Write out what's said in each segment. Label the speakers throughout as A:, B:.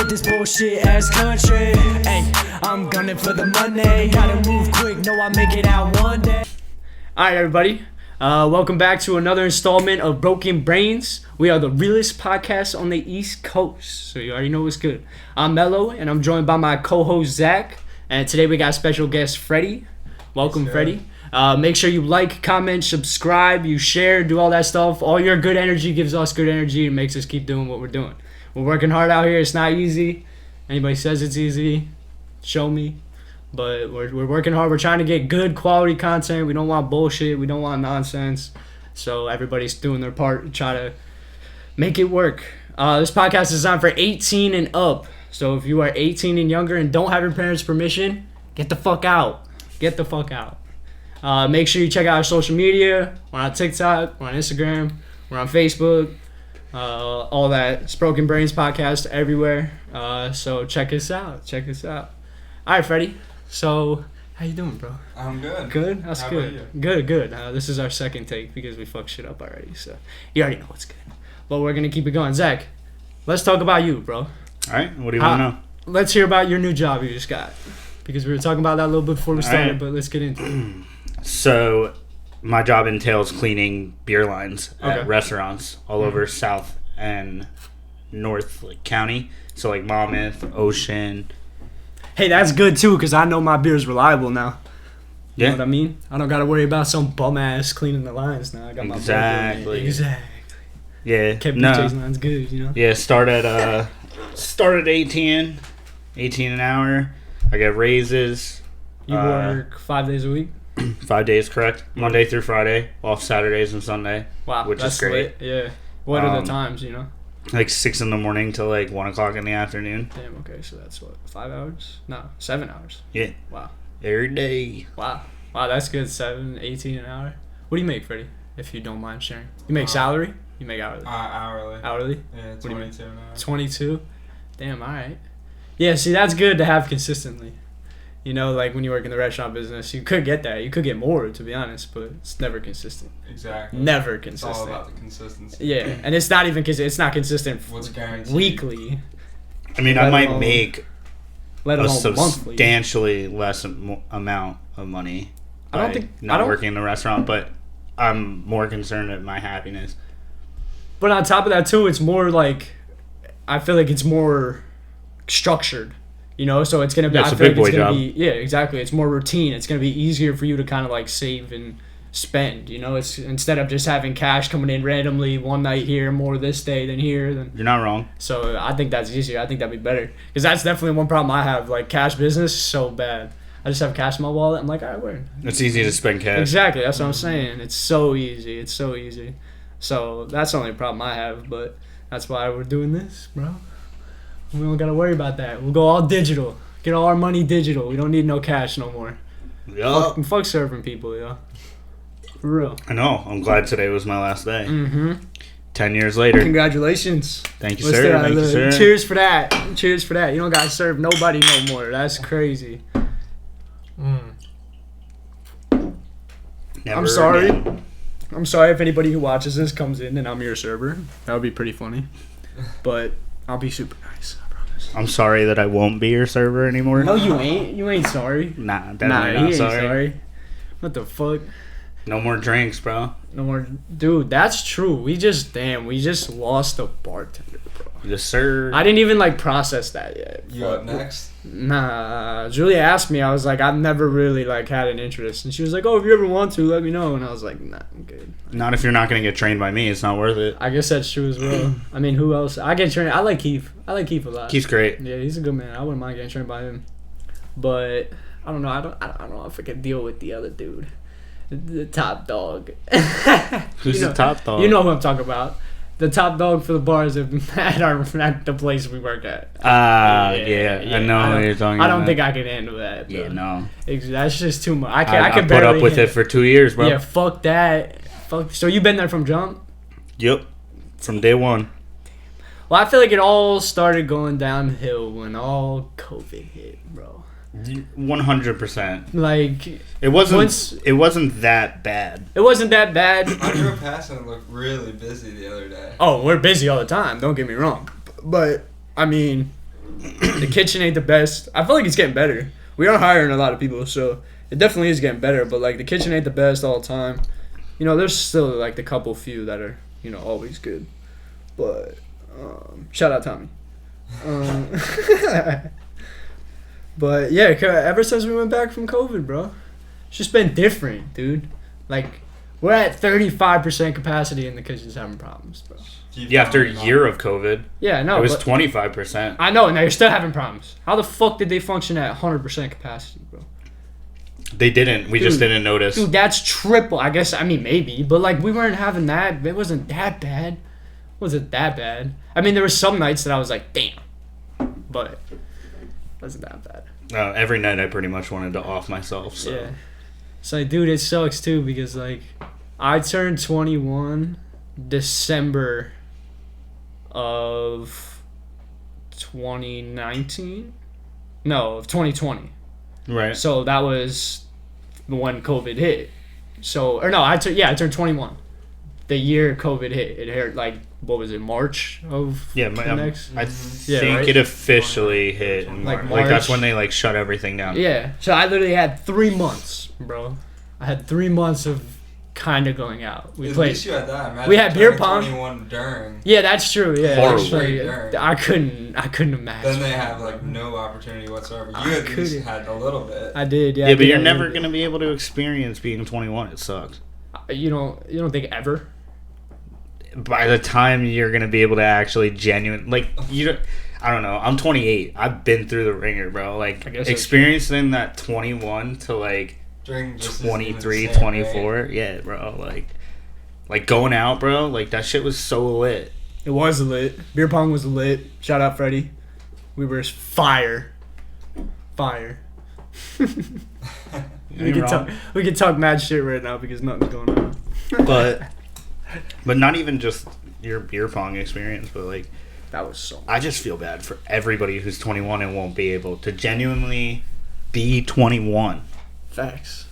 A: this bullshit ass country. Hey, I'm gunning for the money. Gotta move quick, know I make it out one day. Alright, everybody. Welcome back to another installment of Broken Brains. We are the realest podcast on the East Coast, so you already know what's good. I'm Mello, and I'm joined by my co-host Zach. And today we got special guest Freddy. Welcome, yes, Freddy. Make sure you like, comment, subscribe, you share, do all that stuff. All your good energy gives us good energy and makes us keep doing what we're doing. We're working hard out here. It's not easy. Anybody says it's easy, show me. But we're working hard. We're trying to get good quality content. We don't want bullshit. We don't want nonsense. So everybody's doing their part to try to make it work. This podcast is designed for 18 and up. So if you are 18 and younger and don't have your parents' permission, get the fuck out. Get the fuck out. Make sure you check out our social media. We're on TikTok. We're on Instagram. We're on Facebook. All that. It's Broken Brains Podcast everywhere. So check us out. Check us out. All right, Freddie. So how you doing, bro?
B: I'm good.
A: Good? That's
B: how
A: good.
B: About you?
A: Good. This is our second take because we fucked shit up already. So you already know what's good. But we're going to keep it going. Zach, let's talk about you, bro.
C: All right. What do you want to know?
A: Let's hear about your new job you just got. Because we were talking about that a little bit before we started,
C: right,
A: but let's get into it.
C: So, my job entails cleaning beer lines
A: Okay.
C: at restaurants all over South and North County. So, like Monmouth, Ocean.
A: Hey, that's good too, because I know my beer's reliable now. You
C: Yeah.
A: know what I mean? I don't got to worry about some bum ass cleaning the lines now. I got my
C: Exactly.
A: Exactly.
C: Yeah.
A: Kept
C: no.
A: the chasing lines good, you know?
C: Yeah. Start at 18 an hour. I get raises.
A: You work 5 days a week?
C: 5 days, correct. Monday through Friday, off Saturdays and Sunday.
A: Wow,
C: which
A: that's
C: is great.
A: Lit. Yeah. What are the times, you know?
C: Like 6 in the morning till like 1 o'clock in the afternoon.
A: Damn, okay, so that's what, 5 hours? No, 7 hours.
C: Yeah.
A: Wow.
C: Every day.
A: Wow, that's good. 18 an hour. What do you make, Freddie? If you don't mind sharing. You make salary? You make hourly?
B: Hourly.
A: Hourly?
B: Yeah, 22 an hour.
A: 22? Damn, alright. Yeah, see, that's good to have consistently. You know, like when you work in the restaurant business, you could get that. You could get more, to be honest, but it's never consistent.
B: Exactly.
A: Never
B: It's
A: consistent.
B: all about the consistency.
A: Yeah, and it's not even it's not consistent
B: What's guaranteed?
A: weekly,
C: I mean, I might make
A: let
C: a
A: alone monthly.
C: substantially less amount of money by not working in the restaurant, but I'm more concerned at my happiness.
A: But on top of that, too, it's more like, I feel like it's more structured. You know, so it's gonna be.
C: Yeah, it's
A: I
C: a
A: feel
C: big
A: like it's
C: boy
A: gonna
C: job.
A: be. Yeah, exactly. It's more routine. It's gonna be easier for you to kind of like save and spend. You know, it's instead of just having cash coming in randomly one night here, more this day than here. Then
C: You're not wrong.
A: so I think that's easier. I think that'd be better because that's definitely one problem I have. Like cash business is so bad. I just have cash in my wallet. I'm like, all right, where?
C: It's easy to spend cash.
A: Exactly. That's what I'm saying. It's so easy. It's so easy. So that's the only problem I have. But that's why we're doing this, bro. We don't gotta worry about that. We'll go all digital. Get all our money digital. We don't need no cash no more.
C: Yup.
A: Fuck serving people, yo. For real.
C: I know. I'm glad today was my last day.
A: Mm-hmm.
C: 10 years later.
A: Congratulations.
C: Thank you,
A: What's
C: sir.
A: that?
C: Thank you, sir.
A: Cheers for that. Cheers for that. You don't gotta serve nobody no more. That's crazy.
C: Never
A: I'm sorry.
C: again.
A: I'm sorry if anybody who watches this comes in and I'm your server. That would be pretty funny. But I'll be super nice. I promise.
C: I'm sorry that I won't be your server anymore.
A: No, you ain't. You ain't sorry.
C: Nah,
A: Nah,
C: definitely
A: he
C: not
A: ain't
C: sorry.
A: sorry. What the fuck?
C: No more drinks, bro.
A: No more. Dude, that's true. We just lost a bartender, bro.
C: Yes, sir.
A: I didn't even like process that yet.
B: You up next?
A: Nah, Julia asked me. I was like, I've never really like had an interest, and she was like, "Oh, if you ever want to, let me know." And I was like, "Nah, I'm good."
C: Not if you're not going to get trained by me. It's not worth it.
A: I guess that's true as well. I mean, who else? I get trained. I like Keith. I like Keith a lot.
C: Keith's great.
A: Yeah, he's a good man. I wouldn't mind getting trained by him. But I don't know. I don't know if I could deal with the other dude, the top dog.
C: Who's the top dog?
A: You know who I'm talking about. The top dog for the bars at the place we work at.
C: Yeah. I know what you're talking about.
A: I don't think I can handle that. Bro.
C: Yeah, no.
A: That's just too much. I
C: I
A: can
C: put
A: barely
C: up with
A: handle
C: it for 2 years, bro.
A: Yeah, fuck that. Fuck. So you been there from jump?
C: Yep. From day one.
A: Well, I feel like it all started going downhill when all COVID hit, bro.
C: 100%.
A: Like
C: It wasn't that bad.
A: it wasn't that bad.
B: I drove past and it looked really busy the other day.
A: Oh, we're busy all the time. Don't get me wrong, but I mean, The kitchen ain't the best. I feel like it's getting better. We are hiring a lot of people, so it definitely is getting better. But like the kitchen ain't the best all the time. You know, there's still like the couple few that are, you know, always good. But shout out Tommy. But yeah, ever since we went back from COVID, bro, it's just been different, dude. Like we're at 35% capacity in the kitchen's having problems, bro.
C: Yeah, after a year of COVID.
A: Yeah, no.
C: It was 25%.
A: I know, and they're still having problems. How the fuck did they function at 100% capacity, bro?
C: They didn't. We just didn't notice.
A: Dude, that's triple. I guess, I mean, maybe. But, like, we weren't having that. It wasn't that bad. Wasn't that bad. I mean, there were some nights that I was like, damn. But it wasn't that bad.
C: Every night I pretty much wanted to off myself, so.
A: Yeah. So, like, dude, it sucks, too, because, like, I turned 21 December of 2019? No, of 2020.
C: Right.
A: So that was when COVID hit. So, or no, I turned 21. The year COVID hit. It hit, like, what was it, March of next?
C: I think it officially hit in March. Like, that's when they, like, shut everything down.
A: Yeah. So I literally had 3 months, bro. I had 3 months of kind of going out.
B: At least you had that. Imagine
A: we had beer pong.
B: 21 during.
A: Yeah, that's true. Yeah,
C: horrible.
A: I couldn't imagine.
B: Then they have like no opportunity whatsoever. You at least had a little bit.
A: I did. Yeah.
C: Yeah, but you're never gonna be able to experience being 21. It sucks.
A: You don't think ever?
C: By the time you're gonna be able to actually I don't know. I'm 28. I've been through the ringer, bro. Like experiencing that 21 to like 23, 24. Right? Yeah, bro. Like going out, bro. Like that shit was so lit.
A: It was lit. Beer pong was lit. Shout out Freddy. We were fire. We can talk mad shit right now because nothing's going on.
C: But not even just your beer pong experience, but like
A: that was so.
C: I just feel bad for everybody who's 21 and won't be able to genuinely be 21.
A: Facts.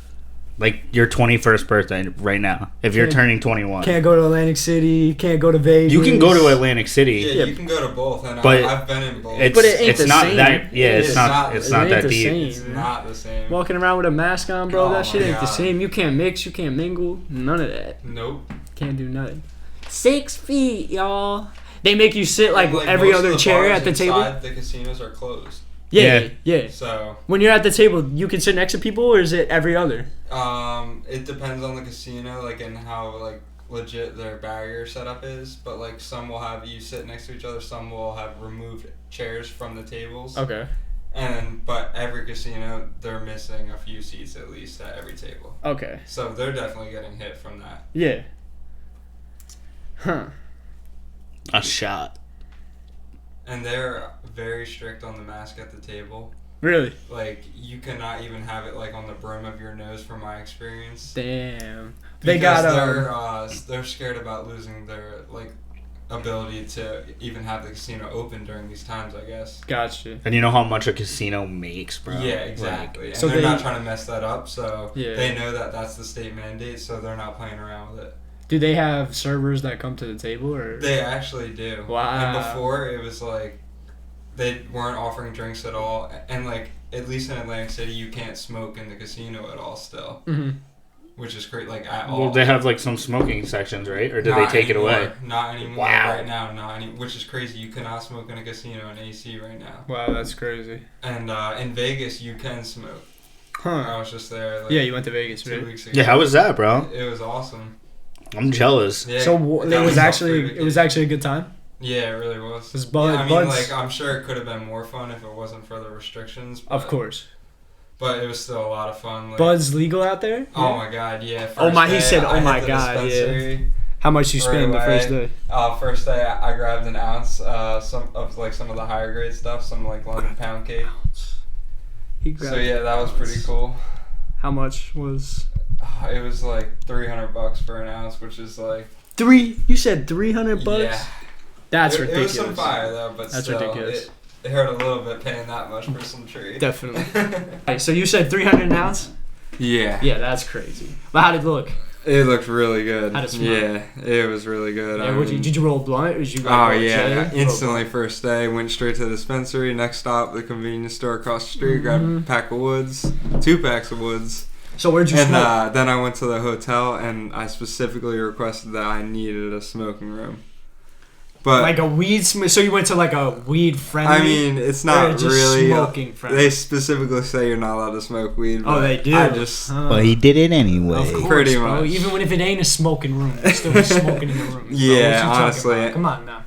C: Like your 21st birthday right now. If you're turning 21.
A: Can't go to Atlantic City. Can't go to Vegas.
C: You can go to Atlantic City.
B: Yeah, you can go to both. And
C: but
B: I've been in both.
A: But it ain't
C: it's
A: the
C: not
A: same.
C: That. Yeah, it's not that deep.
B: It's not the same.
A: Walking around with a mask on, bro. That shit ain't
B: God.
A: the same. You can't mix. You can't mingle. None of that.
B: Nope.
A: Can't do nothing. 6 feet, y'all. They make you sit like every other chair at the table.
B: The casinos are closed.
A: Yeah.
B: So
A: when you're at the table, you can sit next to people, or is it every other?
B: It depends on the casino, like, and how like legit their barrier setup is. But like some will have you sit next to each other. Some will have removed chairs from the tables.
A: Okay.
B: But every casino, they're missing a few seats at least at every table.
A: Okay.
B: So they're definitely getting hit from that.
A: Yeah. Huh.
C: A shot.
B: And they're very strict on the mask at the table.
A: Really?
B: Like, you cannot even have it, like, on the brim of your nose, from my experience.
A: Damn.
B: They're scared about losing their, like, ability to even have the casino open during these times, I guess.
A: Gotcha.
C: And you know how much a casino makes, bro?
B: Yeah, exactly.
C: Like,
B: and they're not trying to mess that up, so
A: yeah.
B: They know that that's the state mandate, so they're not playing around with it.
A: Do they have servers that come to the table, or?
B: They actually do.
A: Wow.
B: And before, it was like they weren't offering drinks at all, and like at least in Atlantic City, you can't smoke in the casino at all still, which is great. Like at all.
C: Well, they have like some smoking sections, right? Or did they take it away?
B: Not anymore.
C: Wow.
B: Right now, which is crazy. You cannot smoke in a casino in AC right now.
A: Wow, that's crazy.
B: And in Vegas, you can smoke.
A: Huh.
B: I was just there. Like,
A: yeah, you went to Vegas,
B: 2
A: right?
B: weeks ago.
C: Yeah, how was that, bro?
B: It was awesome.
C: I'm jealous.
B: Yeah,
A: so it was actually a good time.
B: Yeah, it really was.
A: Like
B: I'm sure it could have been more fun if it wasn't for the restrictions.
A: Of course.
B: But it was still a lot of fun. Like,
A: Bud's legal out there?
B: Oh my god, yeah.
A: He said, oh my god, yeah. How much you spend the first day?
B: First day, I grabbed an ounce, some of the higher grade stuff, some like London pound cake. So yeah, that was pretty cool.
A: How much was?
B: It was like $300 for an ounce, which is like
A: You said $300?
B: Yeah,
A: that's ridiculous.
B: It was some fire though, but
A: that's
B: still,
A: ridiculous.
B: It hurt a little bit paying that much for some tree.
A: Definitely. So you said $300 an ounce?
B: Yeah.
A: Yeah, that's crazy. But how did it look?
B: It looked really good.
A: How'd it smell?
B: Yeah, it was really good.
A: Yeah, did you roll a blunt? Or did you
B: Instantly first day, went straight to the dispensary. Next stop, the convenience store across the street, grabbed a pack of Woods, 2 packs of Woods.
A: So where'd you smoke?
B: Then I went to the hotel, and I specifically requested that I needed a smoking room. But
A: like a weed so you went to like a weed friendly?
B: I mean, it's not really
A: smoking friendly.
B: They specifically say you're not allowed to smoke weed.
A: Oh, they do.
C: But he did it anyway.
A: Of course,
B: pretty
A: bro.
B: much.
A: Even if it ain't a smoking room, you're still smoking in the room.
B: Yeah, honestly.
A: Come on now.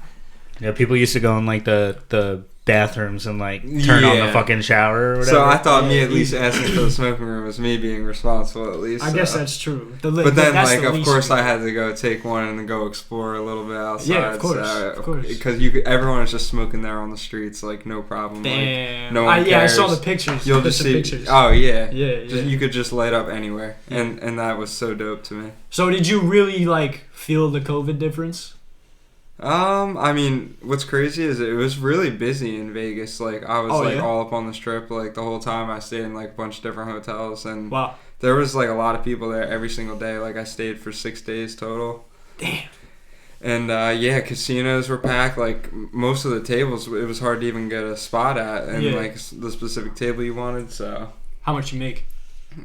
C: Yeah, people used to go in like the bathrooms and like turn on the fucking shower or whatever.
B: So I thought me at least asking for the smoking room was me being responsible at least.
A: I guess that's true.
B: But then like of course I had to go take one and go explore a little bit outside.
A: Yeah, of course.
B: Because everyone is just smoking there on the streets, like no problem.
A: Damn.
B: Like, no one cares.
A: Yeah, I saw the pictures.
B: You'll just see
A: pictures.
B: Oh yeah.
A: Yeah.
B: You could just light up anywhere, and that was so dope to me.
A: So did you really like feel the COVID difference?
B: I mean, what's crazy is it was really busy in Vegas. Like, I was all up on the strip, like, the whole time. I stayed in, like, a bunch of different hotels, and there was, like, a lot of people there every single day. Like, I stayed for 6 days total.
A: Damn.
B: And, casinos were packed. Like, most of the tables, it was hard to even get a spot at, and, like, the specific table you wanted, so.
A: How much you make?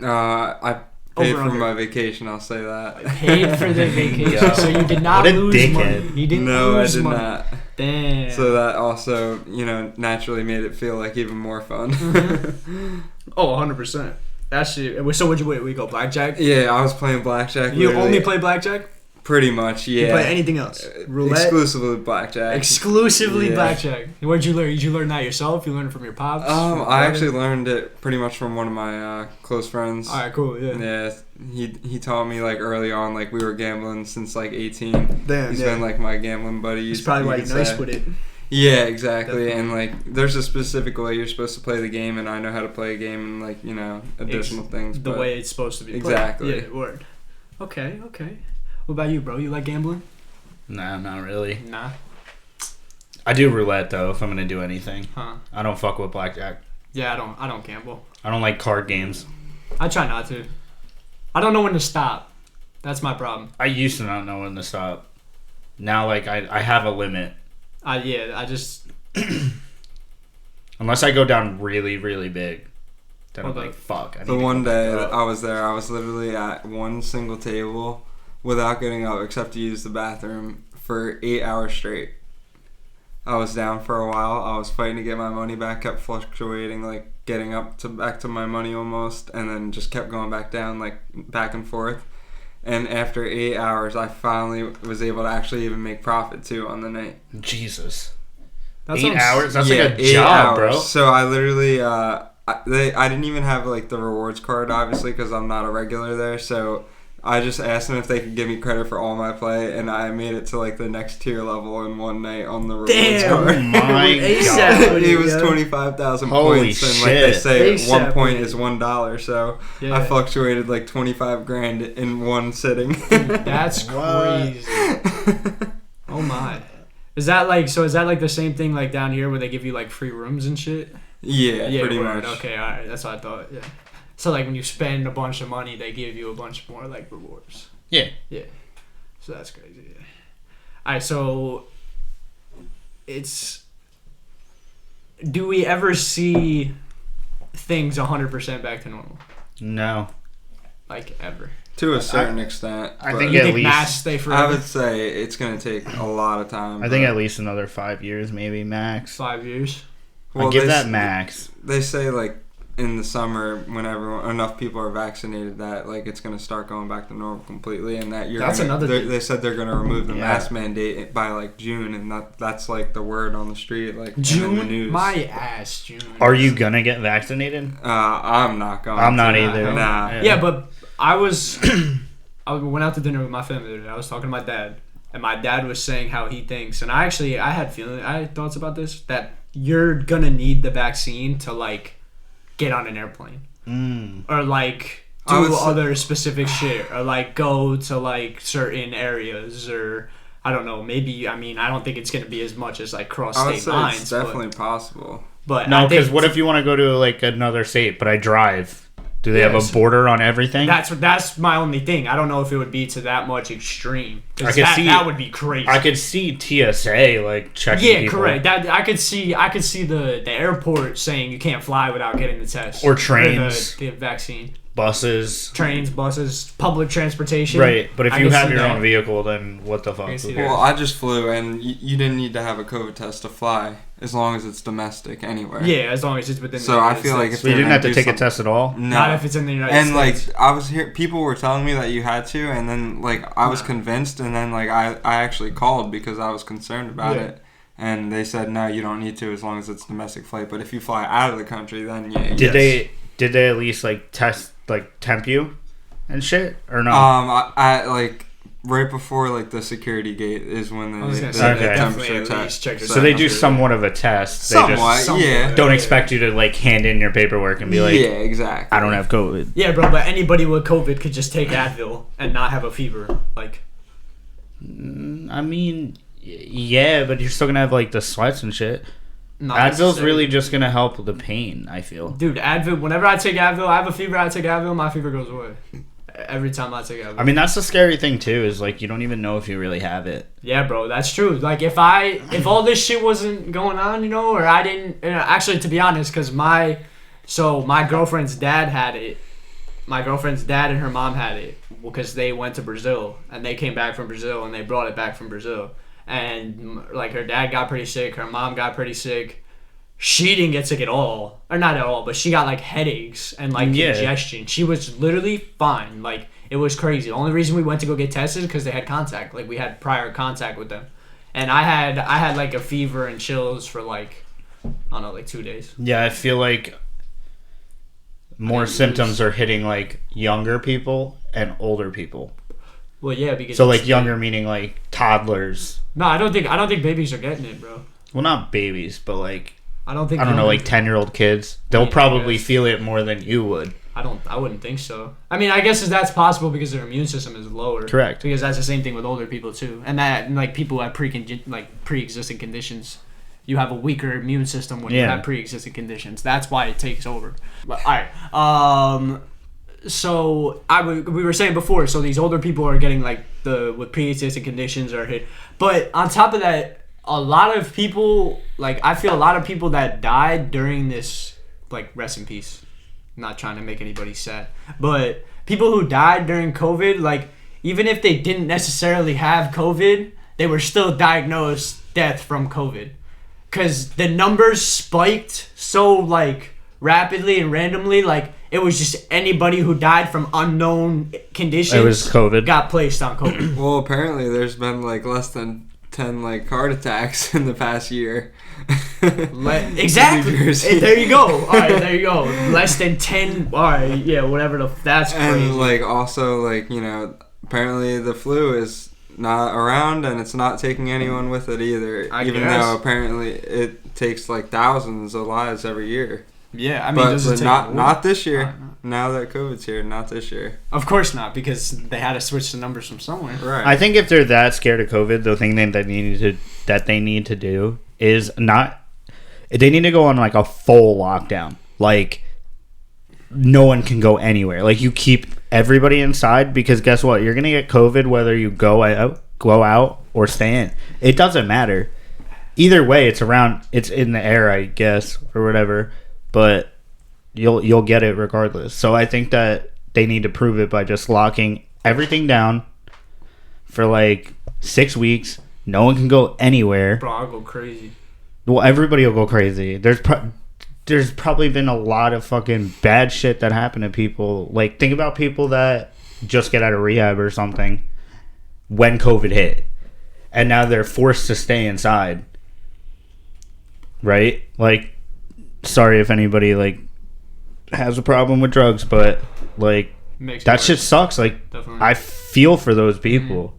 B: I paid for my vacation, I'll say that.
A: Paid for the vacation, so you did not lose money. You didn't lose money.
B: No, I did not.
A: Damn.
B: So that also, naturally made it feel like even more fun.
A: Oh, 100%. Actually, so we go blackjack?
B: Yeah, I was playing blackjack.
A: You only play blackjack?
B: Pretty much, yeah.
A: You play anything else? Roulette?
B: Exclusively blackjack.
A: Exclusively blackjack. Where'd you learn? Did you learn that yourself? You learned it from your pops?
B: I actually learned it pretty much from one of my close friends.
A: Alright, cool, yeah.
B: Yeah, he taught me, like, early on, like, we were gambling since, like, 18.
A: Damn,
B: He's been, like, my gambling buddy.
A: He's probably why you're nice with it.
B: Yeah, exactly. Definitely. And, like, there's a specific way you're supposed to play the game, and I know how to play a game and, like, additional things.
A: The way it's supposed to be played.
B: Exactly.
A: Yeah, word. Okay. What about you, bro? You like gambling?
C: Nah, not really.
A: Nah.
C: I do roulette though if I'm gonna do anything.
A: Huh.
C: I don't fuck with blackjack.
A: Yeah, I don't gamble.
C: I don't like card games.
A: I try not to. I don't know when to stop. That's my problem.
C: I used to not know when to stop. Now like I have a limit.
A: I just
C: unless I go down really, really big. Then I'm like, fuck.
B: The one day that I was there, I was literally at one single table without getting up except to use the bathroom for 8 hours straight. I was down for a while. I was fighting to get my money back, kept fluctuating, like getting up to back to my money almost, and then just kept going back down, like back and forth. And after 8 hours, I finally was able to actually even make profit too on the night.
C: Jesus.
A: That
C: 8 hours? That's like a
B: 8
C: job,
B: hours.
C: bro.
B: So I literally, I didn't even have like the rewards card, obviously, because I'm not a regular there. So I just asked them if they could give me credit for all my play, and I made it to like the next tier level in one night on the rewards card.
C: Oh my god!
B: It was 25,000 points, and like they say, 1 point is $1. So I fluctuated like 25 grand in one sitting.
A: That's crazy. Oh my! Is that like the same thing like down here where they give you like free rooms and shit?
B: Yeah, pretty much.
A: Okay, all right, that's what I thought. Yeah. So like when you spend a bunch of money, they give you a bunch more like rewards.
C: Yeah.
A: Yeah. So that's crazy. Yeah. All right. So do we ever see things 100% back to normal?
C: No.
A: Like ever.
B: To a certain extent.
C: I think
A: you
C: at
A: think
C: least
A: masks stay forever?
B: I would say it's going to take a lot of time.
C: I think at least another 5 years, maybe max.
A: 5 years.
C: Well, I give that max.
B: They say like in the summer when enough people are vaccinated that like it's going to start going back to normal completely, and that they said they're going to remove the mask mandate by like June, and that's like the word on the street, like
A: June.
B: In the news.
A: My ass, June.
C: Are you gonna get vaccinated?
B: I'm not going.
C: I'm not either.
B: Nah.
A: Yeah, but I went out to dinner with my family today. I was talking to my dad, and my dad was saying how he thinks, and I had thoughts about this, that you're gonna need the vaccine to like get on an airplane or like do other specific shit or like go to like certain areas, or I don't know, maybe, I mean, I don't think it's gonna be as much as like cross state lines.
B: It's definitely possible.
A: But
C: no, because what if you want to go to like another state, but I drive Do they have a border on everything?
A: That's my only thing. I don't know if it would be to that much extreme.
C: That
A: would be crazy.
C: I could see TSA like checking.
A: Yeah,
C: people.
A: correct. I could see the airport saying you can't fly without getting the test
C: or trains,
A: the vaccine.
C: Buses,
A: public transportation.
C: Right, but if you have your own vehicle, then what the fuck?
B: Well, I just flew, and you didn't need to have a COVID test to fly, as long as it's domestic anywhere.
A: Yeah, as long as it's within.
B: So the United States. Like if
C: you didn't have to take a test at all.
B: No.
A: Not if it's in the United States.
B: And like I was here, people were telling me that you had to, and then like I was convinced, and then like I actually called because I was concerned about it. And they said no, you don't need to as long as it's domestic flight. But if you fly out of the country, then yeah.
C: Did they at least like temp you and shit or no?
B: I like right before like the security gate is when the temperature test.
C: So they do somewhat of a test.
B: They
C: don't expect you to like hand in your paperwork and be like,
B: yeah, exactly.
C: I don't have COVID.
A: Yeah, bro, but anybody with COVID could just take Advil and not have a fever. Like,
C: I mean, yeah, but you're still gonna have like the sweats and shit. Advil's really just gonna help with the pain, I feel.
A: Dude, Advil, whenever I take Advil, I have a fever, I take Advil, my fever goes away. Every time I take Advil.
C: I mean, that's the scary thing too, is like you don't even know if you really have it.
A: Yeah, bro, that's true. Like if all this shit wasn't going on, you know, or I didn't actually, to be honest, because my girlfriend's dad had it. My girlfriend's dad and her mom had it because they went to Brazil and they came back from Brazil and they brought it back from Brazil. And like her dad got pretty sick, her mom got pretty sick. She didn't get sick at all, or not at all, but she got like headaches and like congestion. She was literally fine. Like it was crazy. The only reason we went to go get tested is because they had contact. Like we had prior contact with them, and I had like a fever and chills for like I don't know, like 2 days.
C: Yeah, I feel like more symptoms are hitting like younger people and older people.
A: Well, yeah, because
C: so like younger meaning like toddlers.
A: No, I don't think babies are getting it, bro.
C: Well, not babies, but like
A: I don't know,
C: like 10-year-old kids. They'll probably feel it more than you would.
A: I wouldn't think so. I mean, I guess that's possible because their immune system is lower.
C: Correct.
A: Because that's the same thing with older people too, and that like people have pre-existing conditions. You have a weaker immune system when you have pre-existing conditions. That's why it takes over. But, all right. So we were saying before. So these older people are getting like with pre-existing conditions are hit. But on top of that, a lot of people I feel a lot of people that died during this, like, rest in peace. I'm not trying to make anybody sad, but people who died during COVID, like even if they didn't necessarily have COVID, they were still diagnosed death from COVID. Because the numbers spiked so, like, rapidly and randomly. Like, it was just anybody who died from unknown conditions.
C: It was COVID.
A: Got placed on COVID.
B: Well, apparently there's been, like, less than 10, like, heart attacks in the past year.
A: Exactly. There you go. All right, there you go. Less than 10. All right, yeah, whatever. That's crazy.
B: And, like, also, like, you know, apparently the flu is not around and it's not taking anyone with it either, even though apparently it takes like thousands of lives every year.
A: Yeah, I mean,
B: but not this year. Now that COVID's here, not this year.
A: Of course not, because they had to switch the numbers from somewhere.
B: Right.
C: I think if they're that scared of COVID, the thing that they need to do is they need to go on like a full lockdown. Like no one can go anywhere. Like you keep everybody inside because guess what? You're gonna get COVID whether you go out or stay in. It doesn't matter. Either way, it's in the air, I guess, or whatever. But you'll get it regardless. So I think that they need to prove it by just locking everything down for like 6 weeks. No one can go anywhere.
A: Bro, I'll go crazy.
C: Well, everybody will go crazy. There's probably been a lot of fucking bad shit that happened to people. Like, think about people that just get out of rehab or something when COVID hit. And now they're forced to stay inside. Right? Like, sorry if anybody, like, has a problem with drugs, but, like, that shit sucks. Like, definitely. I feel for those people.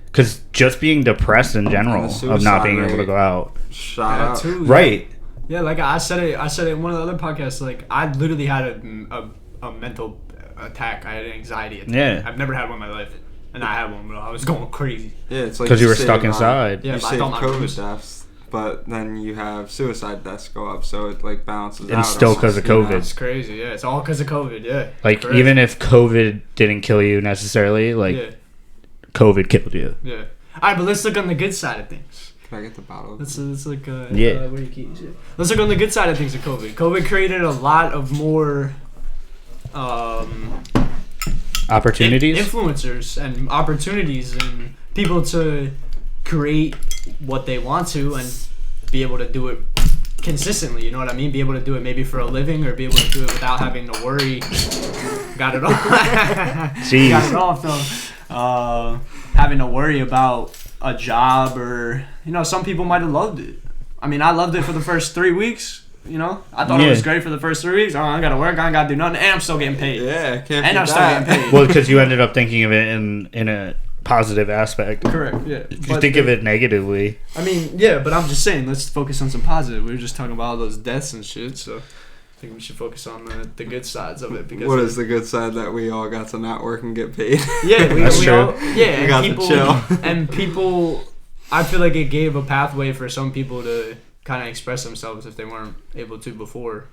C: Because just being depressed in general of not being able to go out.
B: Shot up.
A: Too,
C: right.
A: Yeah, like I said it in one of the other podcasts. Like I literally had a mental attack. I had an anxiety attack.
C: Yeah.
A: I've never had one in my life, and I had one, but I was going crazy.
B: Yeah, it's like
C: because you were stuck inside.
B: Yeah, you saved COVID deaths but then you have suicide deaths go up, so it like balances out.
C: And still because of COVID.
A: It's crazy. Yeah, it's all because of COVID. Yeah.
C: Like
A: Correct.
C: even if COVID didn't kill you necessarily, like COVID killed you.
A: Yeah. All right, but let's look on the good side of things.
B: Can I get the bottle?
A: Let's look.
C: Yeah.
A: Where are your keys? Yeah. Let's look on the good side of things of COVID. COVID created a lot of more
C: Opportunities.
A: influencers and opportunities and people to create what they want to and be able to do it consistently. You know what I mean? Be able to do it maybe for a living or be able to do it without having to worry. Got it off.
C: Jeez.
A: Got it off though. Having to worry about a job or some people might have loved it. I mean, I loved it for the first 3 weeks. I thought it was great for the first 3 weeks. Oh, I gotta work, I ain't gotta do nothing, and I'm still getting paid.
B: Yeah, can't
A: and I'm still getting paid.
C: Well, because you ended up thinking of it in a positive aspect.
A: Correct. Yeah.
C: If you think of it negatively.
A: I mean, yeah, but I'm just saying, let's focus on some positive. We were just talking about all those deaths and shit, so I think we should focus on the good sides of it. Because
B: what is the good side? That we all got to not work and get paid.
A: Yeah,
C: That's true.
A: Yeah,
B: we got
A: people,
B: to chill.
A: And people, I feel like it gave a pathway for some people to kind of express themselves if they weren't able to before.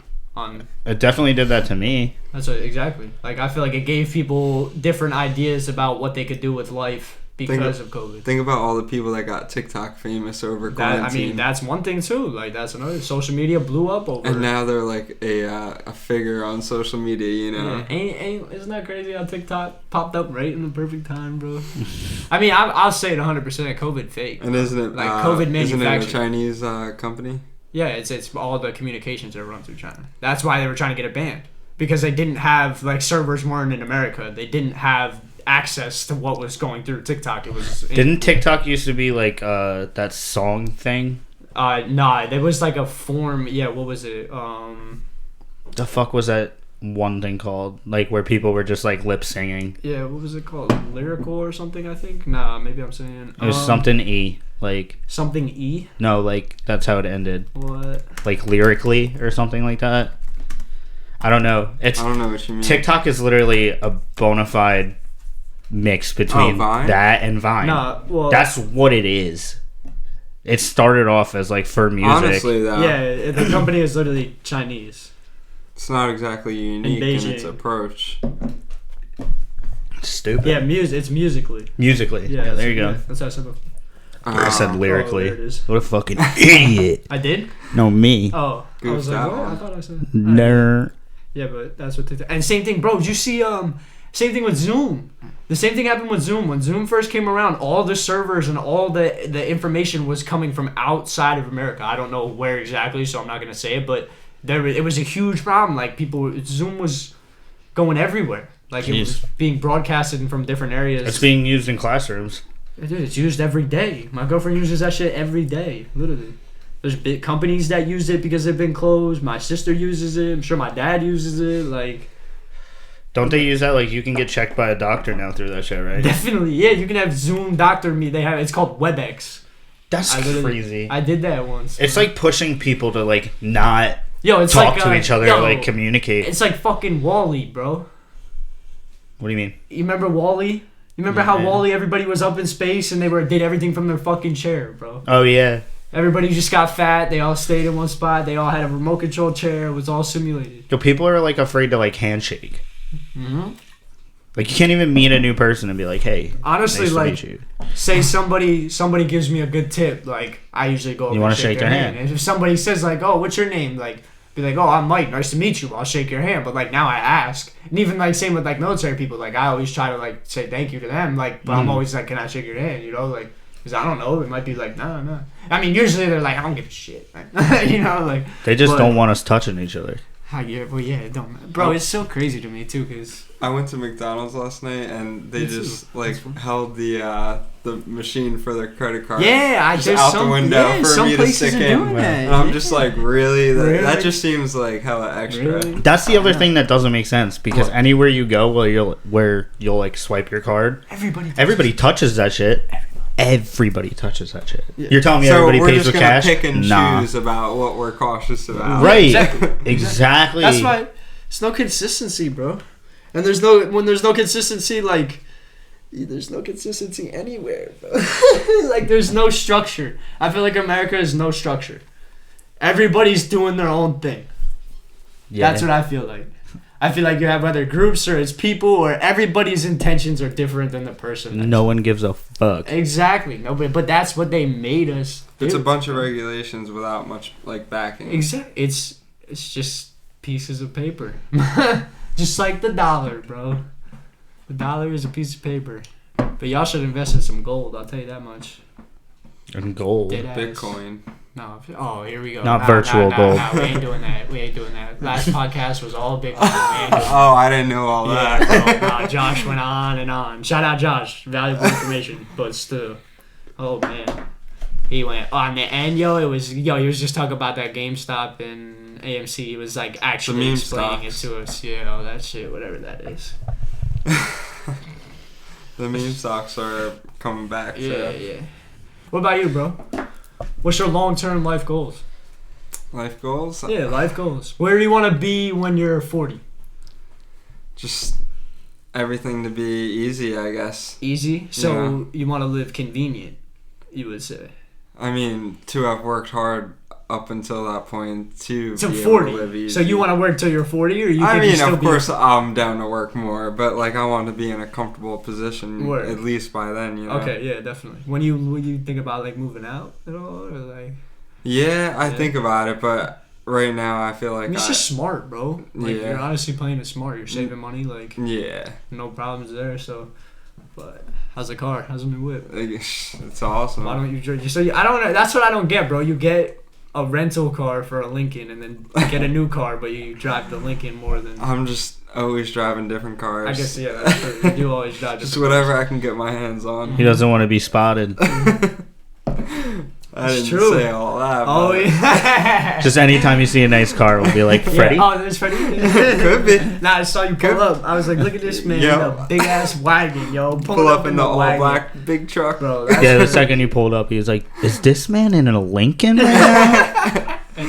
C: It definitely did that to me.
A: That's exactly. Like, I feel like it gave people different ideas about what they could do with life because of COVID.
B: Think about all the people that got TikTok famous over quarantine.
A: I mean, that's one thing too. Like, that's another. Social media blew up over.
B: And now they're like a figure on social media.
A: Yeah, isn't that crazy how TikTok popped up right in the perfect time, bro? I mean, I'll say it 100%. COVID fake.
B: And isn't it
A: like COVID
B: manufactured?
A: manufactured?
B: Isn't it a Chinese company?
A: Yeah, it's all the communications are run through China. That's why they were trying to get it banned, because they didn't have, like, servers weren't in America. They didn't have access to what was going through TikTok. It was
C: Didn't TikTok used to be like that song thing?
A: Nah, there was like a form. Yeah, what was it?
C: The fuck was that one thing called? Like where people were just like lip singing.
A: Yeah, what was it called? Lyrical or something, I think. Nah, maybe I'm saying
C: It was something E. Like
A: something E.
C: No, like that's how it ended.
A: What?
C: Like lyrically or something like that. I don't know. I
B: don't know what you mean.
C: TikTok is literally a bona fide mix between that and Vine.
A: Nah, well,
C: that's what it is. It started off as like for music.
B: Honestly, though.
A: Yeah, the company is literally Chinese.
B: It's not exactly unique in its approach.
C: Stupid.
A: Yeah, it's musically.
C: Musically. Yeah, there you go.
A: Yeah, that's how I said before.
C: I said lyrically.
A: Oh, there it is.
C: What a fucking idiot.
A: I did?
C: No, me.
A: Oh. I was like, what? I thought I said.
C: Nerd.
A: Yeah, but that's what TikTok. And same thing, bro. Did you see? Same thing with Zoom. The same thing happened with Zoom. When Zoom first came around, all the servers and all the information was coming from outside of America. I don't know where exactly, so I'm not gonna say it, but it was a huge problem. Like Zoom was going everywhere. Like It was being broadcasted from different areas.
C: It's being used in classrooms.
A: It's used every day. My girlfriend uses that shit every day, literally. There's big companies that use it because they've been closed. My sister uses it. I'm sure my dad uses it. Like,
C: don't they use that? Like, you can get checked by a doctor now through that shit, right?
A: Definitely, yeah. You can have Zoom doctor me. It's called WebEx.
C: That's crazy.
A: I did that once.
C: It's like pushing people to like not
A: it's
C: talk
A: like,
C: to each other, like communicate.
A: It's like fucking Wall-E, bro.
C: What do you mean?
A: You remember Wall-E? You remember how Wall-E, everybody was up in space and they did everything from their fucking chair, bro?
C: Oh yeah.
A: Everybody just got fat. They all stayed in one spot. They all had a remote control chair. It was all simulated.
C: Yo, people are like afraid to like handshake.
A: Mm-hmm.
C: Like you can't even meet a new person and be like, "Hey."
A: Honestly,
C: nice
A: like,
C: to meet you.
A: Say somebody gives me a good tip. Like I usually go.
C: You want to shake their hand.
A: And if somebody says like, "Oh, what's your name?" Like, be like, "Oh, I'm Mike. Nice to meet you." I'll shake your hand. But like now I ask, and even like same with like military people. Like I always try to like say thank you to them. Like, but I'm always like, "Can I shake your hand?" You know, like. Because I don't know, it might be like, no. I mean, usually they're like, I don't give a shit. You know, like.
C: They just don't want us touching each other.
A: It don't matter. Bro, it's so crazy to me, too, because.
B: I went to McDonald's last night, and they just, like, held the machine for their credit card.
A: Yeah,
B: just out the window for me to stick in. And I'm just like, really? That just seems like hella extra.
A: Really?
C: That's the other thing that doesn't make sense, because anywhere you go where you'll like swipe your card, everybody touches that shit. Everybody touches that shit. Yeah. You're telling me everybody pays with cash?
B: So we're just gonna pick and choose about what we're cautious about.
C: Right. Exactly.
A: That's why it's no consistency, bro. And when there's no consistency, like There's no consistency anywhere, bro. Like, there's no structure. I feel like America has no structure. Everybody's doing their own thing. Yeah. That's what I feel like. I feel like you have other groups or it's people or everybody's intentions are different than the person.
C: No one gives a fuck.
A: Exactly. Nobody, but that's what they made us do.
B: It's a bunch of regulations without much like backing.
A: Exactly. It's just pieces of paper. Just like the dollar, bro. The dollar is a piece of paper. But y'all should invest in some gold, I'll tell you that much.
C: And gold.
B: Bitcoin.
A: No. Oh, here we go.
C: Not virtual gold.
A: No, we ain't doing that. We ain't doing that. Last podcast was all Bitcoin. We ain't doing
B: Oh, I didn't know all that.
A: Yeah, Josh went on and on. Shout out Josh. Valuable information. But still. Oh, man. He went on the end, he was just talking about that GameStop and AMC. He was like actually explaining it to us. Yeah, that shit, whatever that is.
B: The meme stocks are coming back.
A: Yeah, yeah. What about you, bro? What's your long-term life goals?
B: Life goals?
A: Yeah, life goals. Where do you want to be when you're 40?
B: Just everything to be easy, I guess.
A: Easy? So you want to live convenient, you would say.
B: I mean, to have worked hard up until that point to be
A: 40.
B: Able to live easy.
A: So you want to work till you're 40, or you?
B: I mean, of course, I'm down to work more, but like I want to be in a comfortable position at least by then. You know.
A: Okay, yeah, definitely. When you think about like moving out at all, or like?
B: Yeah, I think about it, but right now I feel like
A: it's just smart, bro. Like you're honestly playing it smart. You're saving money, like no problems there. So, but how's the car? How's the new whip?
B: It's awesome.
A: Why don't you? So I don't. That's what I don't get, bro. You get a rental car for a Lincoln and then get a new car, but you drive the Lincoln more than.
B: I'm just always driving different cars.
A: I guess that's true. You do always drive
B: just whatever cars. I can get my hands on.
C: He doesn't want to be spotted.
B: I didn't say all that.
A: Oh yeah.
C: Just anytime you see a nice car, we'll be like, Freddy.
A: Yeah. Oh, there's Freddy.
B: Could be.
A: Nah, I saw you pull up. I was like, look at this man in a big ass wagon, yo.
B: Pull up in the all black big truck,
A: bro.
C: Yeah, the second you pulled up, he was like, "Is this man in a Lincoln right now?"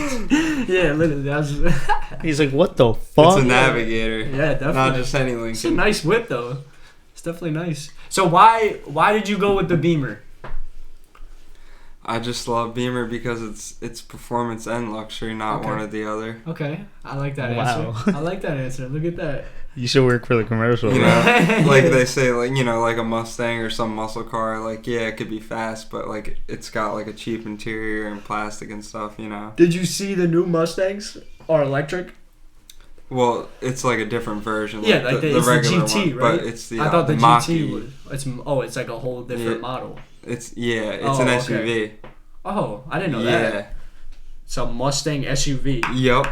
A: Yeah, literally.
C: He's like, "What the fuck?"
B: It's a Navigator.
A: Yeah, definitely.
B: Not just any Lincoln.
A: It's a nice whip though. It's definitely nice. So why did you go with the Beamer?
B: I just love Beamer because it's performance and luxury, not one or the other.
A: Okay, I like that answer. I like that answer. Look at that.
C: You should work for the commercial.
B: You know, like they say, like like a Mustang or some muscle car. Like it could be fast, but like it's got like a cheap interior and plastic and stuff. You know.
A: Did you see the new Mustangs are electric?
B: Well, it's like a different version.
A: Yeah, like the regular GT,
B: one,
A: right?
B: But it's the
A: I thought the
B: Mach-E.
A: GT was. It's like a whole different model.
B: It's an SUV.
A: Okay. Oh, I didn't know that. Yeah. So Mustang SUV.
B: Yep.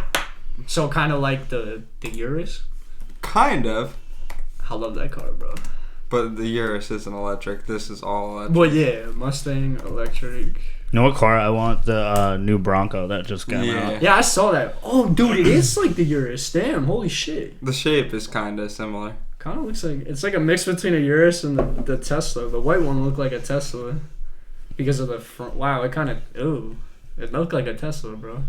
A: So kind of like the Urus.
B: Kind of.
A: I love that car, bro.
B: But the Urus isn't electric. This is all electric.
A: Well, yeah, Mustang electric.
C: You know what car I want? The new Bronco that just got out.
A: Yeah, I saw that. Oh, dude, it is like the Urus. Damn, holy shit.
B: The shape is kind of similar.
A: Kind of looks like it's like a mix between a Urus and the Tesla. The white one looked like a Tesla because of the front. Wow, it kind of it looked like a Tesla, bro.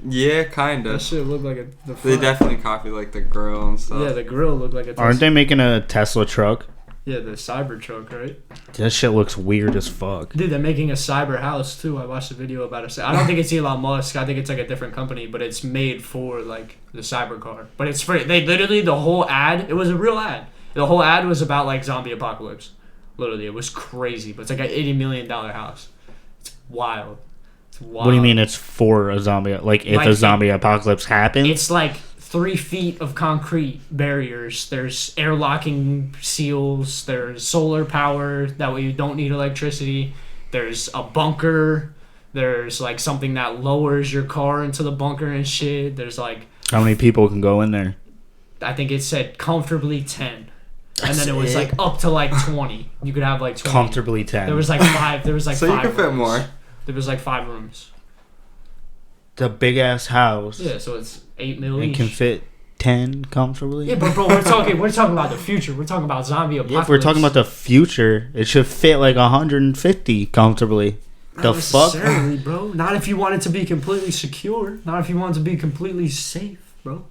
B: Yeah, kind of.
A: That shit looked like
B: They definitely copied like the grill and stuff.
A: Yeah, the grill looked like a Tesla.
C: Aren't they making a Tesla truck?
A: Yeah, the Cybertruck, right?
C: That shit looks weird as fuck.
A: Dude, they're making a cyber house too. I watched a video about it. I don't think it's Elon Musk. I think it's like a different company, but it's made for like the cyber car. But it's free. They literally, the whole ad, it was a real ad. The whole ad was about like zombie apocalypse. Literally, it was crazy. But it's like an $80 million house. It's wild. It's wild.
C: What do you mean it's for a zombie? Like if a zombie apocalypse happens?
A: It's like 3 feet of concrete barriers. There's airlocking seals. There's solar power. That way you don't need electricity. There's a bunker. There's like something that lowers your car into the bunker and shit. There's like...
C: How many people can go in there?
A: I think it said comfortably 10. And then it was like up to like 20. You could have like 20.
C: Comfortably 10.
A: There was like 5. There was like
B: so
A: 5
B: you could fit
A: rooms.
B: more.
A: There was like 5 rooms.
C: The big ass house.
A: Yeah, so it's $8 million.
C: And can fit 10 comfortably.
A: Yeah, but bro, we're talking about the future. We're talking about zombie apocalypse.
C: Yeah, if we're talking about the future, it should fit like 150 comfortably.
A: Not necessarily, bro. Not if you want it to be completely secure. Not if you want it to be completely safe, bro.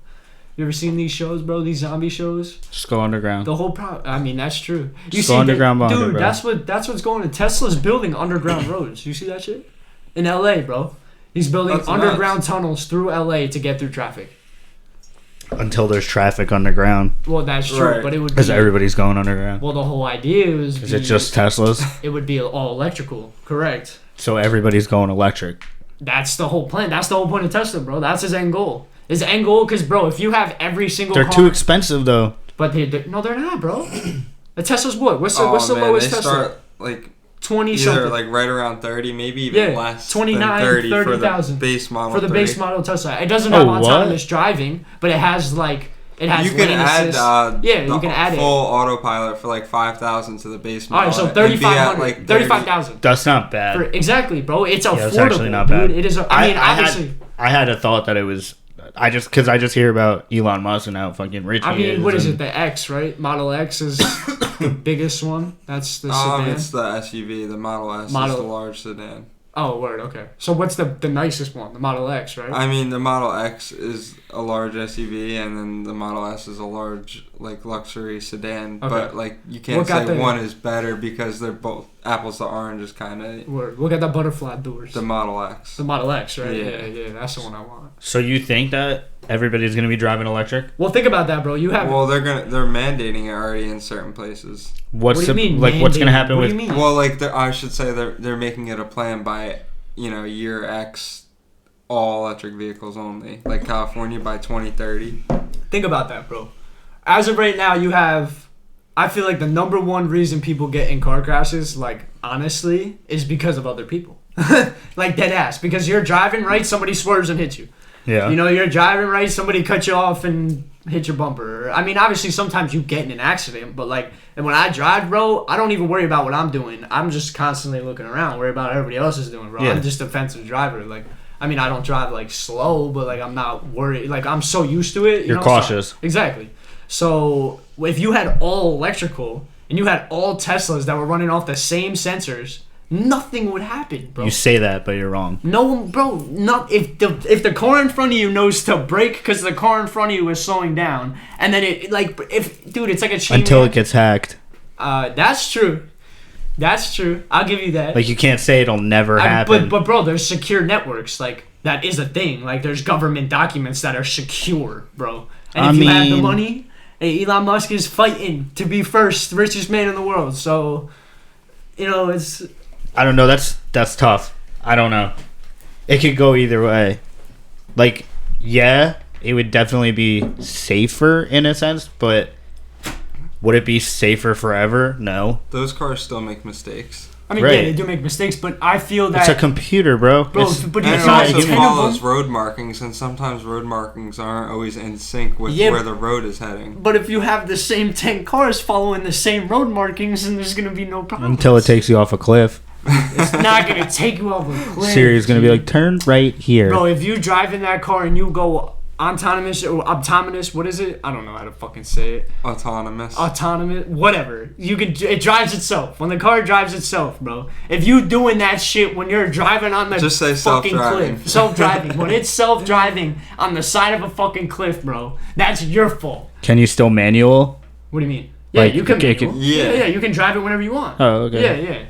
A: You ever seen these shows, bro? These zombie shows?
C: Just go underground.
A: The whole problem. I mean, that's true. You
C: Just go underground bunker,
A: dude.
C: bro.
A: That's what's going on. Tesla's building underground roads. You see that shit? In LA, bro. He's building underground tunnels through LA to get through traffic.
C: Until there's traffic underground.
A: Well, that's true,
B: Right.
A: but it would be...
C: Because everybody's going underground.
A: Well, the whole idea is...
C: Is it just Teslas?
A: It would be all electrical, correct.
C: So everybody's going electric.
A: That's the whole plan. That's the whole point of Tesla, bro. That's his end goal. His end goal, because, bro, if you have every single
C: They're
A: car...
C: too expensive, though.
A: But no, they're not, bro. The Tesla's what? What's the
B: man,
A: lowest
B: they
A: Tesla?
B: start like
A: 20
B: either
A: something.
B: like right around 30, maybe even less
A: 29,
B: than 30 for
A: 30,000
B: the base model.
A: for the
B: 3.
A: base model Tesla. It doesn't have
C: what?
A: autonomous driving, but it has like it has
B: You can
A: lane
B: add
A: assist.
B: you
A: can add
B: full
A: it.
B: autopilot for like 5,000 to the base
A: All
B: model.
A: right, so
B: It'd be at,
A: 3,500,
B: like
A: 35,000.
C: That's not bad.
A: Exactly, bro. It's affordable,
C: it's actually not
A: dude.
C: bad.
A: It is. I mean, obviously.
C: I had a thought that it was... Because I just hear about Elon Musk and how fucking rich he is.
A: I mean, what is it? The X, right? Model X is the biggest one. That's the sedan.
B: It's the SUV. The Model S is the large sedan.
A: Oh, word. Okay. So what's the nicest one? The Model X, right?
B: I mean, the Model X is a large SUV, and then the Model S is a large, like, luxury sedan.
A: Okay.
B: But, like, you can't say one is better because they're both apples to oranges, kind of.
A: Word. Look at the butterfly doors.
B: The Model X.
A: The Model X, right?
B: Yeah.
A: Yeah. That's the one I want.
C: So you think that everybody's going to be driving electric?
A: Well, think about that, bro. You have.
B: Well, they're mandating it already in certain places.
A: What do you mean?
C: What's going to happen with...
B: Well, like, I should say they're making it a plan by... year X, all electric vehicles only. Like California by 2030.
A: Think about that, bro. As of right now, you have... I feel like the number one reason people get in car crashes, like, honestly, is because of other people. Like, dead ass. Because you're driving right, somebody swerves and hits you.
C: Yeah.
A: You're driving right, somebody cuts you off and hit your bumper. I mean, obviously, sometimes you get in an accident, but, like, and when I drive, bro, I don't even worry about what I'm doing. I'm just constantly looking around, worry about what everybody else is doing, bro.
C: Yeah.
A: I'm just a defensive driver. Like, I mean, I don't drive, like, slow, but, like, I'm not worried. Like, I'm so used to it.
C: You're cautious.
A: So, exactly. So, if you had all electrical and you had all Teslas that were running off the same sensors, nothing would happen, bro.
C: You say that, but you're wrong.
A: No one, bro. Not if the car in front of you knows to brake because the car in front of you is slowing down, and then it's like a chain
C: until it gets hacked.
A: That's true. That's true. I'll give you that.
C: Like you can't say it'll never happen.
A: But bro, there's secure networks. Like that is a thing. Like there's government documents that are secure, bro. And if you have the money, hey, Elon Musk is fighting to be first richest man in the world. So, it's.
C: I don't know. That's tough. I don't know. It could go either way. Like, yeah, it would definitely be safer in a sense, but would it be safer forever? No.
B: Those cars still make mistakes.
A: I mean, yeah, they do make mistakes, but I feel that...
C: It's a computer, bro.
A: But
B: and it also follows road markings, and sometimes road markings aren't always in sync with where the road is heading.
A: But if you have the same 10 cars following the same road markings, then there's going to be no problem.
C: Until it takes you off a cliff.
A: It's not going to take you off a cliff.
C: Siri's going to be like, turn right here.
A: Bro, if you drive in that car and you go autonomous or optonomous, what is it? I don't know how to fucking say it.
B: Autonomous,
A: whatever. It drives itself. When the car drives itself, bro. If you doing that shit when you're driving on the
B: just say
A: fucking
B: self-driving.
A: cliff. Self-driving. When it's self-driving on the side of a fucking cliff, bro, that's your fault.
C: Can you still manual?
A: What do you mean? Yeah,
C: like,
A: you can manual.
B: Yeah,
A: you can drive it whenever you want.
C: Oh, okay.
A: Yeah.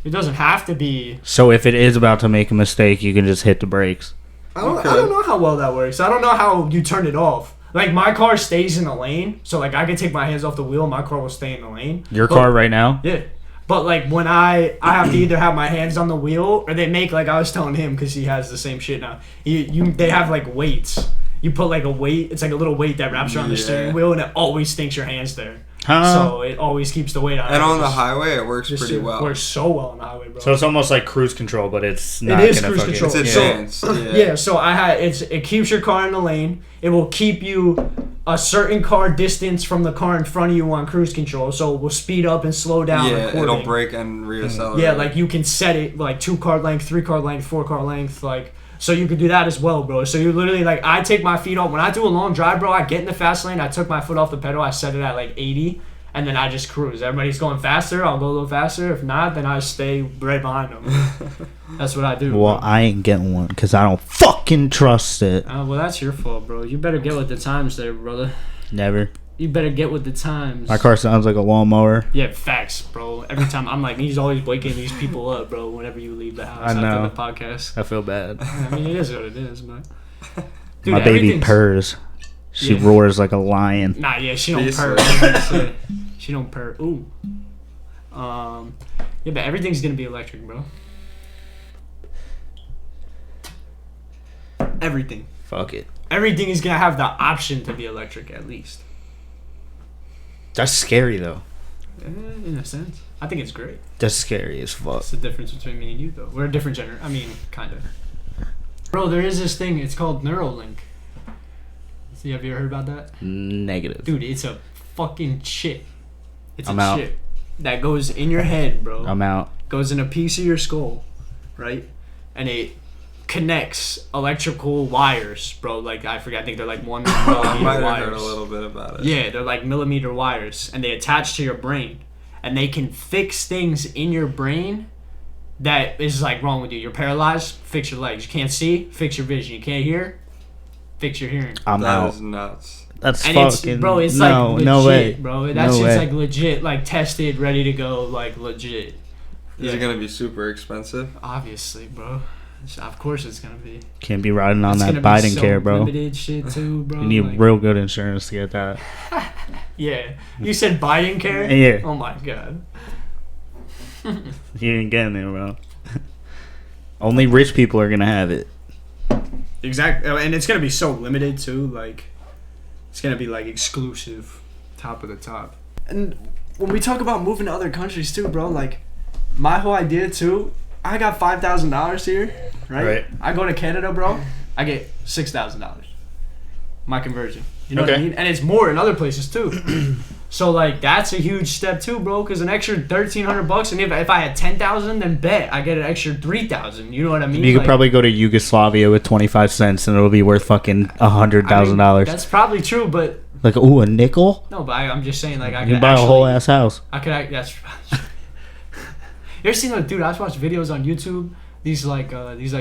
A: It doesn't have to be...
C: So if it is about to make a mistake, you can just hit the brakes.
A: I don't know how well that works. I don't know how you turn it off. Like, my car stays in the lane, so, like, I can take my hands off the wheel, my car will stay in the lane.
C: Your car right now?
A: Yeah. But, like, when I have to either have my hands on the wheel, or they make, like, I was telling him, because he has the same shit now, they have, like, weights. You put, like, a weight, it's like a little weight that wraps around the steering wheel, and it always stinks your hands there. So it always keeps the weight on.
B: And on the highway, it works pretty well.
A: It works so well on the highway, bro.
C: So it's almost like cruise control, but it's not.
A: It is cruise control.
B: It's advanced.
A: So it keeps your car in the lane. It will keep you a certain car distance from the car in front of you on cruise control. So it will speed up and slow down.
B: Yeah, it'll brake and reaccelerate.
A: Yeah, like you can set it like 2 car length, 3 car length, 4 car length, like. So you could do that as well, bro. So you literally, like, I take my feet off. When I do a long drive, bro, I get in the fast lane, I took my foot off the pedal, I set it at, like, 80, and then I just cruise. Everybody's going faster, I'll go a little faster. If not, then I stay right behind them. That's what I do.
C: Well,
A: bro.
C: I ain't getting one because I don't fucking trust it.
A: Well, that's your fault, bro. You better get with the times there, brother.
C: Never.
A: You better get with the times.
C: My car sounds like a lawnmower.
A: Yeah, facts, bro. Every time I'm like, he's always waking these people up, bro. Whenever you leave the house
C: I know.
A: after the podcast.
C: I feel bad.
A: I mean, it is what it is, but dude,
C: My baby
A: everything's-
C: purrs. She roars like a lion.
A: Nah, yeah, she don't
B: Beastly.
A: purr. She don't purr. Ooh. Yeah, but everything's gonna be electric, bro. Everything.
C: Fuck it.
A: Everything is gonna have the option to be electric, at least.
C: That's scary though.
A: In a sense, I think it's great.
C: That's scary as fuck.
A: What's the difference between me and you, though? We're a different generation. I mean, kind of. Bro, there is this thing. It's called Neuralink. See, have you ever heard about that?
C: Negative.
A: Dude, it's a fucking chip. It's
C: I'm
A: a
C: out.
A: chip that goes in your head, bro.
C: I'm out.
A: Goes in a piece of your skull, right? And it connects electrical wires, bro. Like, I forget. I think they're like 1
B: I
A: millimeter
B: might have
A: wires.
B: heard a little bit about it.
A: Yeah, they're like millimeter wires, and they attach to your brain, and they can fix things in your brain that is like wrong with you. You're paralyzed, fix your legs. You can't see, fix your vision. You can't hear, fix your hearing.
C: I'm
B: That
C: out.
B: is nuts.
C: That's
A: And
C: fucking.
A: it's bro, it's
C: no,
A: like legit,
C: no way,
A: bro. That
C: No
A: shit's
C: way.
A: like legit, like tested, ready to go, like legit.
B: Is it gonna be super expensive?
A: Obviously, bro. Of course it's gonna be.
C: Can't be riding on
A: It's
C: that
A: gonna be
C: Biden
A: so
C: care, bro.
A: Limited shit too, bro.
C: You need
A: like,
C: real good insurance to get that.
A: yeah. You said Biden care?
C: Yeah.
A: Oh my god.
C: You ain't getting there, bro. Only rich people are gonna have it.
A: Exactly, and it's gonna be so limited too. Like, it's gonna be like exclusive, top of the top. And when we talk about moving to other countries too, bro, like my whole idea too. I got $5,000 here, right? I go to Canada, bro. I get $6,000. My conversion. You know what I
C: Okay.
A: mean? And it's more in other places too. So like that's a huge step too, bro. Because an extra $1,300, and if I had 10,000, then bet I get an extra 3,000. You know what I mean?
C: You could
A: Like,
C: probably go to Yugoslavia with 25 cents and it'll be worth fucking $100,000.
A: I mean, that's probably true, but
C: Like, ooh, a nickel?
A: no. But I'm just saying, like I
C: You
A: could
C: buy
A: actually,
C: a whole ass house.
A: I could. That's. You ever seen those, dude? I was watching videos on YouTube. These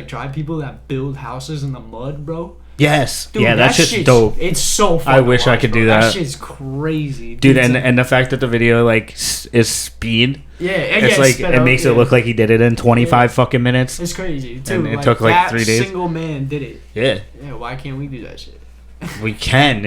A: tribe people that build houses in the mud, bro.
C: Yes.
A: Dude,
C: yeah, that's just
A: shit's
C: dope.
A: It's so fun.
C: I
A: to
C: wish I
A: watch,
C: could
A: bro.
C: do that.
A: That shit's crazy,
C: Dude,
A: It's
C: and
A: like-
C: and the fact that the video like is speed,
A: it's
C: like
A: sped
C: it
A: up,
C: makes
A: yeah.
C: it look like he did it in 25 fucking minutes.
A: It's crazy too.
C: And it took, like,
A: that
C: 3 days.
A: Single man did it.
C: Yeah,
A: Yeah, why can't we do that shit?
C: we can.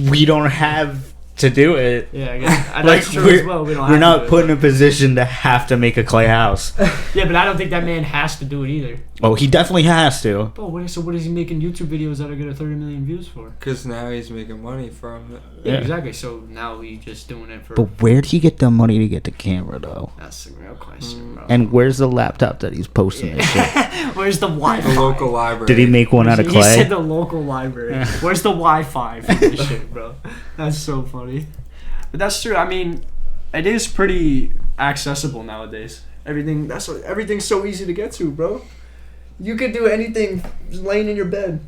C: We don't have to do it.
A: Yeah, I guess
C: Like
A: that's true as well. We don't.
C: we're
A: have
C: not
A: to do
C: put in a position to have to make a clay house.
A: it. Yeah, but I don't think that man has to do it either.
C: Oh, he definitely has to.
A: Bro, so what is he making YouTube videos that are gonna 30 million views for?
B: Because now he's making money from it.
A: Yeah,
C: Yeah.
A: exactly. So now we just doing it for.
C: But where'd he get the money to get the camera though?
A: That's the real question, bro.
C: And where's the laptop that he's posting this shit?
A: Where's the Wi-Fi?
B: The local library.
C: Did he make one out of
A: He
C: clay?
A: said the local library. Where's the Wi-Fi for this shit, bro? That's so funny. But that's true. I mean, it is pretty accessible nowadays. Everything's so easy to get to, bro. You could do anything just laying in your bed.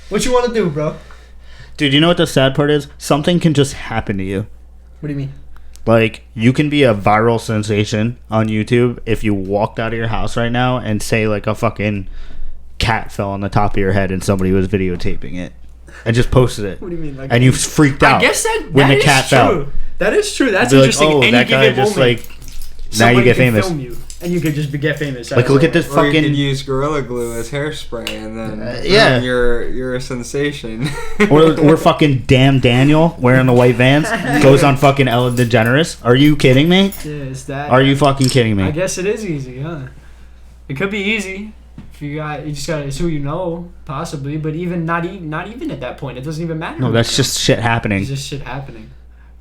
A: What you want to do, bro?
C: Dude, you know what the sad part is? Something can just happen to you.
A: What do you mean?
C: Like, you can be a viral sensation on YouTube if you walked out of your house right now and say, like, a fucking cat fell on the top of your head and somebody was videotaping it and just posted it.
A: What do you mean? Like,
C: And you freaked out.
A: I guess that
C: when the
A: is
C: cat
A: true.
C: fell.
A: That is true. That's
C: Be like,
A: interesting.
C: oh,
A: Any
C: that guy
A: given
C: just,
A: moment,
C: like, now you
A: somebody
C: get
A: can
C: famous.
A: film you, and you could just get famous.
C: Like, look at this
B: Or you
C: fucking...
B: could use Gorilla Glue as hairspray and then
C: yeah.
B: you're a sensation.
C: or fucking damn Daniel wearing the white Vans goes on fucking Ellen DeGeneres. Are you kidding me?
A: Yeah, it's that.
C: Are you fucking kidding
A: I
C: me?
A: guess it is easy, huh? It could be easy if you just got it's who you know, possibly. But even not even at that point, it doesn't even matter.
C: No, that's just shit happening.
A: It's just shit happening.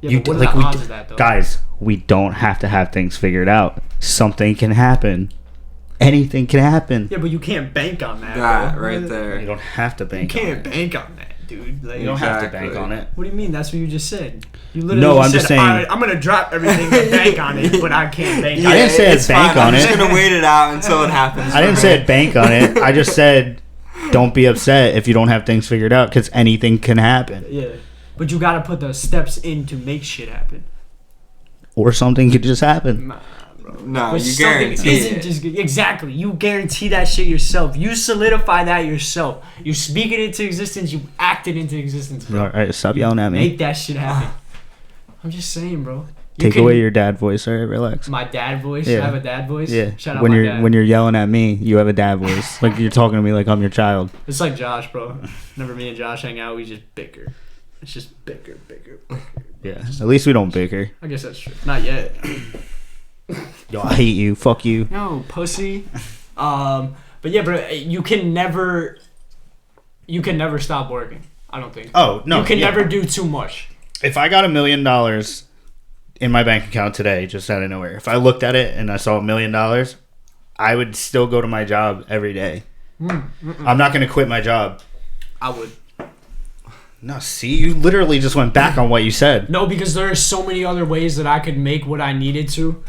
A: Yeah,
C: You
A: but what
C: like
A: are
C: we
A: the odds of that though?
C: guys, we don't have to have things figured out. Something can happen. Anything can happen.
A: Yeah, but you can't bank on that.
B: That
A: bro.
B: right
C: You
B: there.
C: don't have to
A: You
C: bank on
A: can't
C: it.
A: bank on that, dude. Like,
C: You don't have to
B: Exactly.
C: bank on it.
A: What do you mean? That's what you just said. You literally
C: No, I'm
A: said,
C: just saying-
A: "All right, I'm gonna drop everything and bank on it, but I can't bank on
C: I didn't
A: it."
C: say I'd
B: It's
C: bank
B: fine.
C: on
B: I'm just
C: it.
B: gonna wait it out until it happens.
C: I didn't
B: for
C: say
B: me.
C: I'd bank on it. I just said don't be upset if you don't have things figured out because anything can happen.
A: Yeah. but you gotta put the steps in to make shit happen.
C: Or something could just happen.
A: Nah, bro.
B: No,
A: But
B: you
A: something
B: guarantee
A: isn't
B: it.
A: just exactly. You guarantee that shit yourself. You solidify that yourself. You speak it into existence. You act it into existence. Bro.
C: All right, stop yelling at me.
A: Make that shit happen. I'm just saying, bro.
C: Take away your dad voice. All right, relax.
A: My dad voice.
C: Yeah.
A: I have a dad voice.
C: Yeah.
A: Shout out
C: when
A: my
C: you're
A: dad.
C: when you're yelling at me, you have a dad voice. Like you're talking to me like I'm your child.
A: It's like Josh, bro. Whenever me and Josh hang out, we just bicker. It's just bicker.
C: Yeah. At least we don't bicker.
A: I guess that's true. Not yet.
C: Yo, I hate you. Fuck you.
A: No, pussy. But yeah, bro, you can never stop working. I don't think.
C: Oh no.
A: You can never do too much.
C: If I got $1 million in my bank account today, just out of nowhere, if I looked at it and I saw $1 million, I would still go to my job every day. I'm not going to quit my job.
A: I would.
C: No, see, you literally just went back on what you said.
A: No, because there are so many other ways that I could make what I needed to.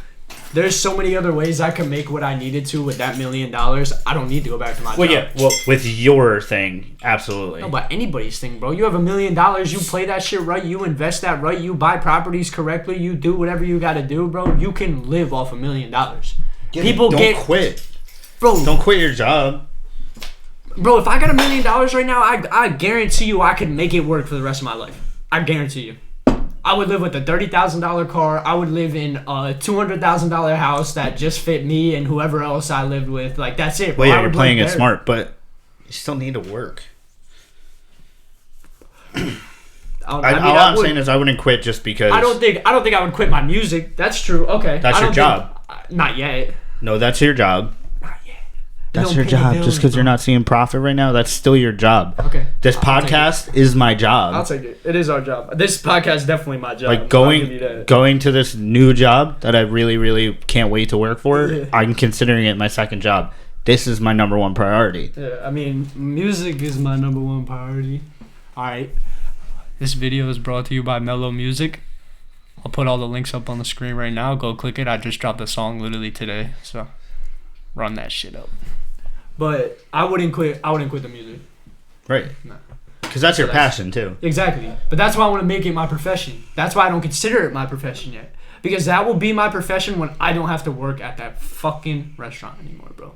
A: There's so many other ways I could make what I needed to with that $1 million. I don't need to go back to my job.
C: Well, yeah, well, with your thing, absolutely.
A: No, but anybody's thing, bro. You have $1 million. You play that shit right. You invest that right. You buy properties correctly. You do whatever you got to do, bro. You can live off $1 million. People
C: don't
A: get
C: quit,
A: bro.
C: Don't quit your job,
A: bro. If I got $1 million right now, I guarantee you I could make it work for the rest of my life. I guarantee you. I would live with a $30,000 car. I would live in a $200,000 house that just fit me and whoever else I lived with. Like, that's it.
C: Well,
A: bro.
C: yeah, you're playing it smart, but you still need to work. All I'm saying is I wouldn't quit just because.
A: I don't think I would quit my music. That's true. Okay.
C: That's your job.
A: Not yet.
C: No, that's your job.
A: Not yet.
C: That's
A: Don't
C: your
A: pay
C: job.
A: bills,
C: Just because
A: bro.
C: you're not seeing profit right now, that's still your job.
A: Okay.
C: This
A: I'll take
C: podcast is my job.
A: I'll take it. It is our job. This podcast is definitely my job.
C: Like
A: I'll give you that.
C: going to this new job that I really, really can't wait to work for.
A: Yeah.
C: I'm considering it my second job. This is my number one priority.
A: Yeah, I mean, music is my number one priority. All right. This video is brought to you by Mellow Music. I'll put all the links up on the screen right now. Go click it. I just dropped the song literally today, so run that shit up. But I wouldn't quit the music.
C: Right.
A: No.
C: Because that's your passion too.
A: Exactly. But that's why I want to make it my profession. That's why I don't consider it my profession yet. Because that will be my profession when I don't have to work at that fucking restaurant anymore, bro.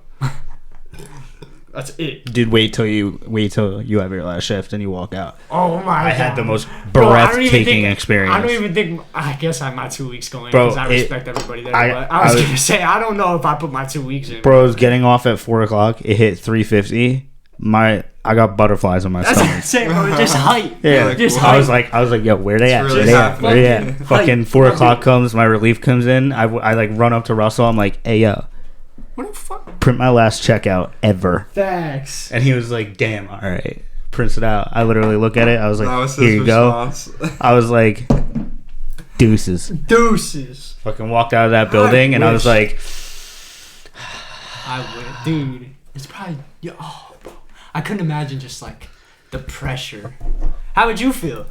A: That's it.
C: Dude, wait till you have your last shift and you walk out.
A: Oh my god.
C: I had the most
A: Bro,
C: breathtaking experience.
A: I don't even think. I guess I have my 2 weeks going
C: Bro,
A: because I respect everybody there.
C: I
A: But I was
C: was-
A: gonna say I don't know if I put my 2 weeks in.
C: Bro, I was getting off at 4:00. It hit 3:50. I got butterflies on my
A: That's what I'm
C: stomach.
A: saying, bro. Just hype.
C: Yeah,
A: Just
C: I was
A: hype.
C: like, yo, where they at?
B: It's
C: Where
B: really
C: they at? Where they at?
A: happening.
C: Fucking
A: Like,
C: 4:00
A: fucking-
C: comes, my relief comes in. I like run up to Russell. I'm like, hey yo,
A: What the fuck?
C: print my last check out ever.
A: Thanks.
C: And he was like, damn, all right, prints it out. I literally look at it. I was like,
B: That was
C: here
B: his
C: you go.
B: response.
C: I was like, deuces.
A: Deuces.
C: Fucking walked out of that building, and I was
A: wish.
C: like,
A: I would, dude. It's probably. Oh, bro. I couldn't imagine just like the pressure. How would you feel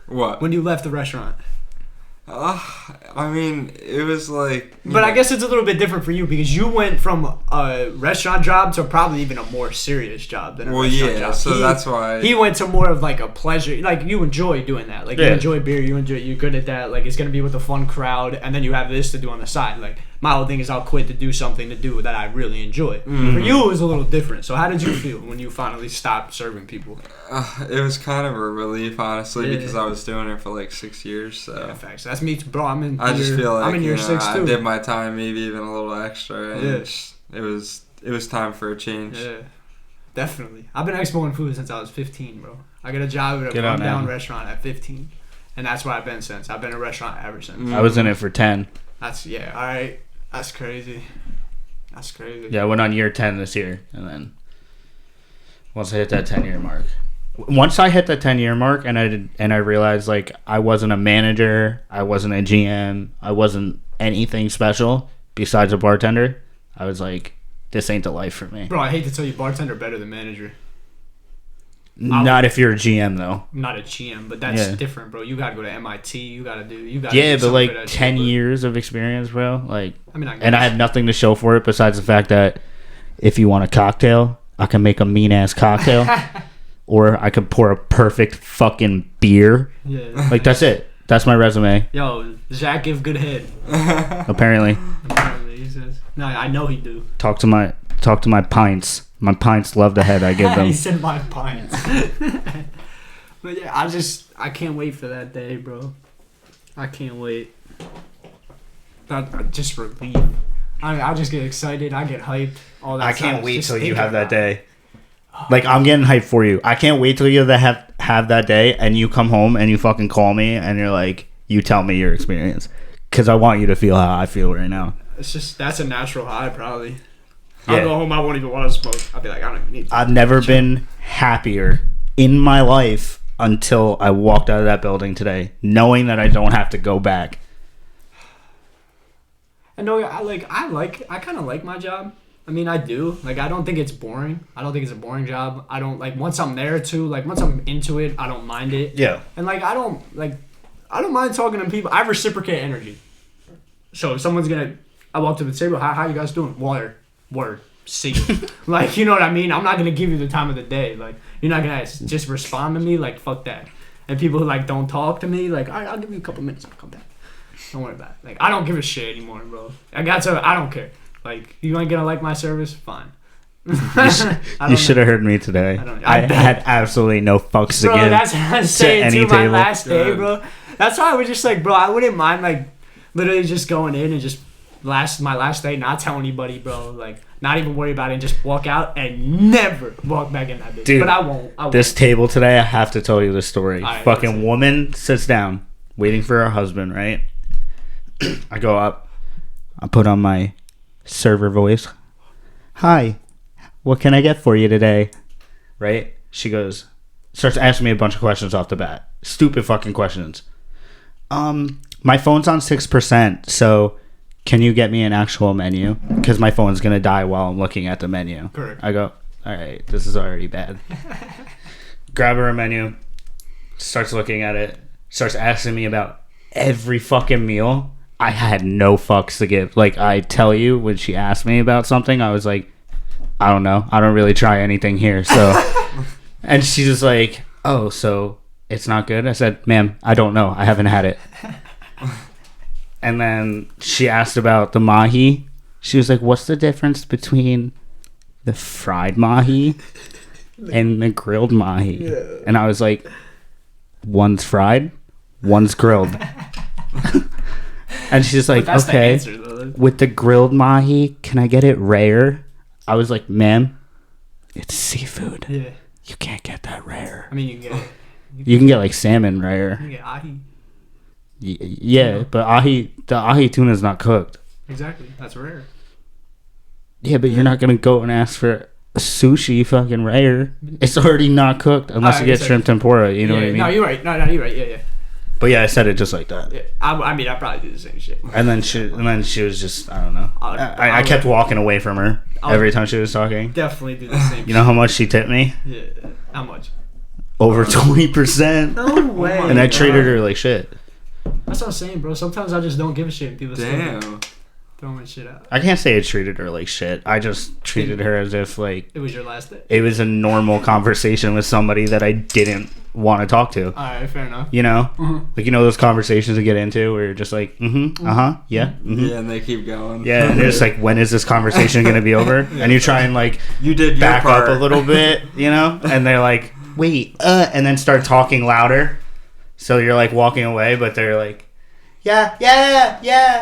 B: What?
A: when you left the restaurant?
B: I mean, it was like.
A: But I guess it's a little bit different for you because you went from a restaurant job to probably even a more serious job than a
B: Well,
A: restaurant
B: yeah,
A: job.
B: so that's why.
A: He went to more of like a pleasure. Like you enjoy doing that. Like you
C: Yeah.
A: enjoy beer. You're good at that. Like it's gonna be with a fun crowd, and then you have this to do on the side. Like my whole thing is I'll quit to do something to do that I really enjoy.
B: Mm-hmm.
A: For you, it was a little different. So how did you feel when you finally stopped serving people?
B: It was kind of a relief, honestly,
A: Yeah.
B: because I was doing it for like 6 years. So
A: Yeah, facts. That's me too, bro. I'm in.
B: I just feel like
A: I'm in year 6
B: I
A: too.
B: did my time, maybe even a little extra. And
A: Yeah.
B: it was time for a change.
A: Yeah, definitely. I've been expoing food since I was 15, bro. I got a job at a
C: Get out
A: rundown
C: now.
A: restaurant at 15, and that's where I've been since. I've been in a restaurant ever since.
C: I was in it for 10.
A: That's all right. That's crazy. That's crazy.
C: Yeah, I went on year 10 this year, and then once I hit that 10-year mark. Once I hit the 10-year mark, and I realized like I wasn't a manager, I wasn't a GM, I wasn't anything special besides a bartender. I was like, this ain't the life for me.
A: Bro, I hate to tell you, bartender better than manager.
C: Not if you're a GM though.
A: Not a GM, but that's
C: Yeah.
A: different, bro. You gotta go to MIT. You gotta
C: Yeah,
A: do
C: but
A: something for
C: like
A: that
C: 10
A: shit, but-
C: years of experience, bro. Like,
A: I mean,
C: and I had nothing to show for it besides the fact that if you want a cocktail, I can make a mean ass cocktail. or I could pour a perfect fucking beer.
A: Yeah.
C: Like, that's it. That's my resume.
A: Yo, Zach give good head.
C: Apparently.
A: He says. No, I know he do.
C: Talk to my pints. My pints love the head I give them.
A: He said my pints. But yeah, I can't wait for that day, bro. I can't wait. That just relief. I just get excited. I get hyped. All that.
C: I can't
A: stuff.
C: wait
A: Just
C: till you
A: thinking
C: have that
A: about it.
C: day. Like, I'm getting hyped for you. I can't wait till you have that day and you come home and you fucking call me and you're like, you tell me your experience. Because I want you to feel how I feel right now.
A: It's just, that's a natural high, probably.
C: Yeah.
A: I'll go home, I won't even want to smoke. I'll be like, I don't even need to.
C: I've never been happier in my life until I walked out of that building today, knowing that I don't have to go back.
A: I know, I kind of like my job. I mean, I do. Like, I don't think it's boring. I don't think it's a boring job. I don't, like, once I'm there, too, like, once I'm into it, I don't mind it.
C: Yeah.
A: And, like, I don't mind talking to people. I reciprocate energy. So, if someone's gonna, I walk to the table, how you guys doing? Water. Word. See. Like, you know what I mean? I'm not gonna give you the time of the day. Like, you're not gonna just respond to me. Like, fuck that. And people who, like, don't talk to me, like, all right, I'll give you a couple minutes. I'll come back. Don't worry about it. Like, I don't give a shit anymore, bro. I don't care. Like, you ain't gonna like my service? Fine.
C: You should have heard me today. I had absolutely no fucks to
A: bro,
C: give
A: that's what I'm saying
C: any
A: too, my
C: table.
A: last day, bro. That's why I was just like, bro, I wouldn't mind, like, literally just going in and just my last day, not tell anybody, bro. Like, not even worry about it and just walk out and never walk back in that bitch.
C: Dude,
A: but I won't.
C: This table today, I have to tell you the story.
A: Right,
C: fucking woman sits down, waiting for her husband, right? I go up. I put on my server voice. Hi, what can I get for you today? Right? She starts asking me a bunch of questions off the bat. Stupid fucking questions. My phone's on 6%, so can you get me an actual menu? Because my phone's going to die while I'm looking at the menu.
A: Correct.
C: I go, all right, this is already bad. Grab her a menu, starts looking at it, starts asking me about every fucking meal. I had no fucks to give. Like, I tell you, when she asked me about something, I was like, I don't know. I don't really try anything here. So, and she's just like, oh, so it's not good? I said, ma'am, I don't know. I haven't had it. And then she asked about the mahi. She was like, what's the difference between the fried mahi and the grilled mahi? Yeah. And I was like, one's fried, one's grilled. And she's like, okay, answer, with the grilled mahi, can I get it rare? I was like, ma'am, it's seafood. Yeah. You can't get that rare.
A: I mean, you can get it.
C: You can get, like, salmon rare.
A: You can get ahi.
C: Yeah, but the ahi tuna is not cooked.
A: Exactly. That's rare.
C: Yeah, but you're not going to go and ask for sushi fucking rare. It's already not cooked unless you get shrimp tempura. You know what I mean?
A: No, you're right. No, you're right. Yeah.
C: But yeah, I said it just like that.
A: Yeah. I mean, I probably do the same shit.
C: And then she was just, I don't know. I kept walking away from her every time she was talking.
A: Definitely do the same shit.
C: You know how much she tipped me?
A: Yeah. How much?
C: Over 20%.
A: No way.
C: And I treated her like shit.
A: That's what I'm saying, bro. Sometimes I just don't give a shit. And people still throwing shit out.
C: I can't say I treated her like shit. I just treated her as if, like,
A: it was your last day.
C: It was a normal conversation with somebody that I didn't want to talk to.
A: Alright, fair enough.
C: You know? Like, you know those conversations you get into where you're just like, yeah.
B: Yeah, and they keep going.
C: Yeah, and it's like, when is this conversation going to be over? And you try and, like,
B: you did
C: back
B: your part
C: up a little bit, you know? And they're like, wait, and then start talking louder. So you're, like, walking away, but they're like, yeah,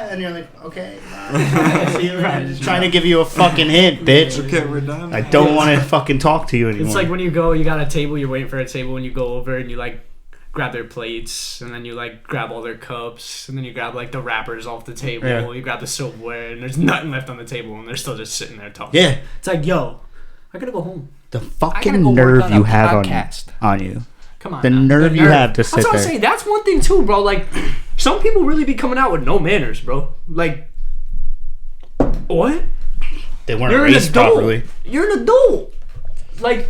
C: and you're like, okay, I'm trying to give you a fucking hint, bitch.
B: Okay, we're done.
C: I don't want to fucking talk to you anymore.
A: It's like when you got a table, you're waiting for a table, and you go over and you, like, grab their plates, and then you, like, grab all their cups, and then you grab, like, the wrappers off the table, you grab the silverware, and there's nothing left on the table, and they're still just sitting there talking.
C: Yeah.
A: It's like, yo, I gotta go home.
C: The fucking nerve you have on you.
A: Come on,
C: the nerve you have to sit there.
A: That's what I'm saying. That's one thing too, bro. Like, some people really be coming out with no manners, bro. Like, what?
C: They weren't raised properly.
A: You're an adult. Like,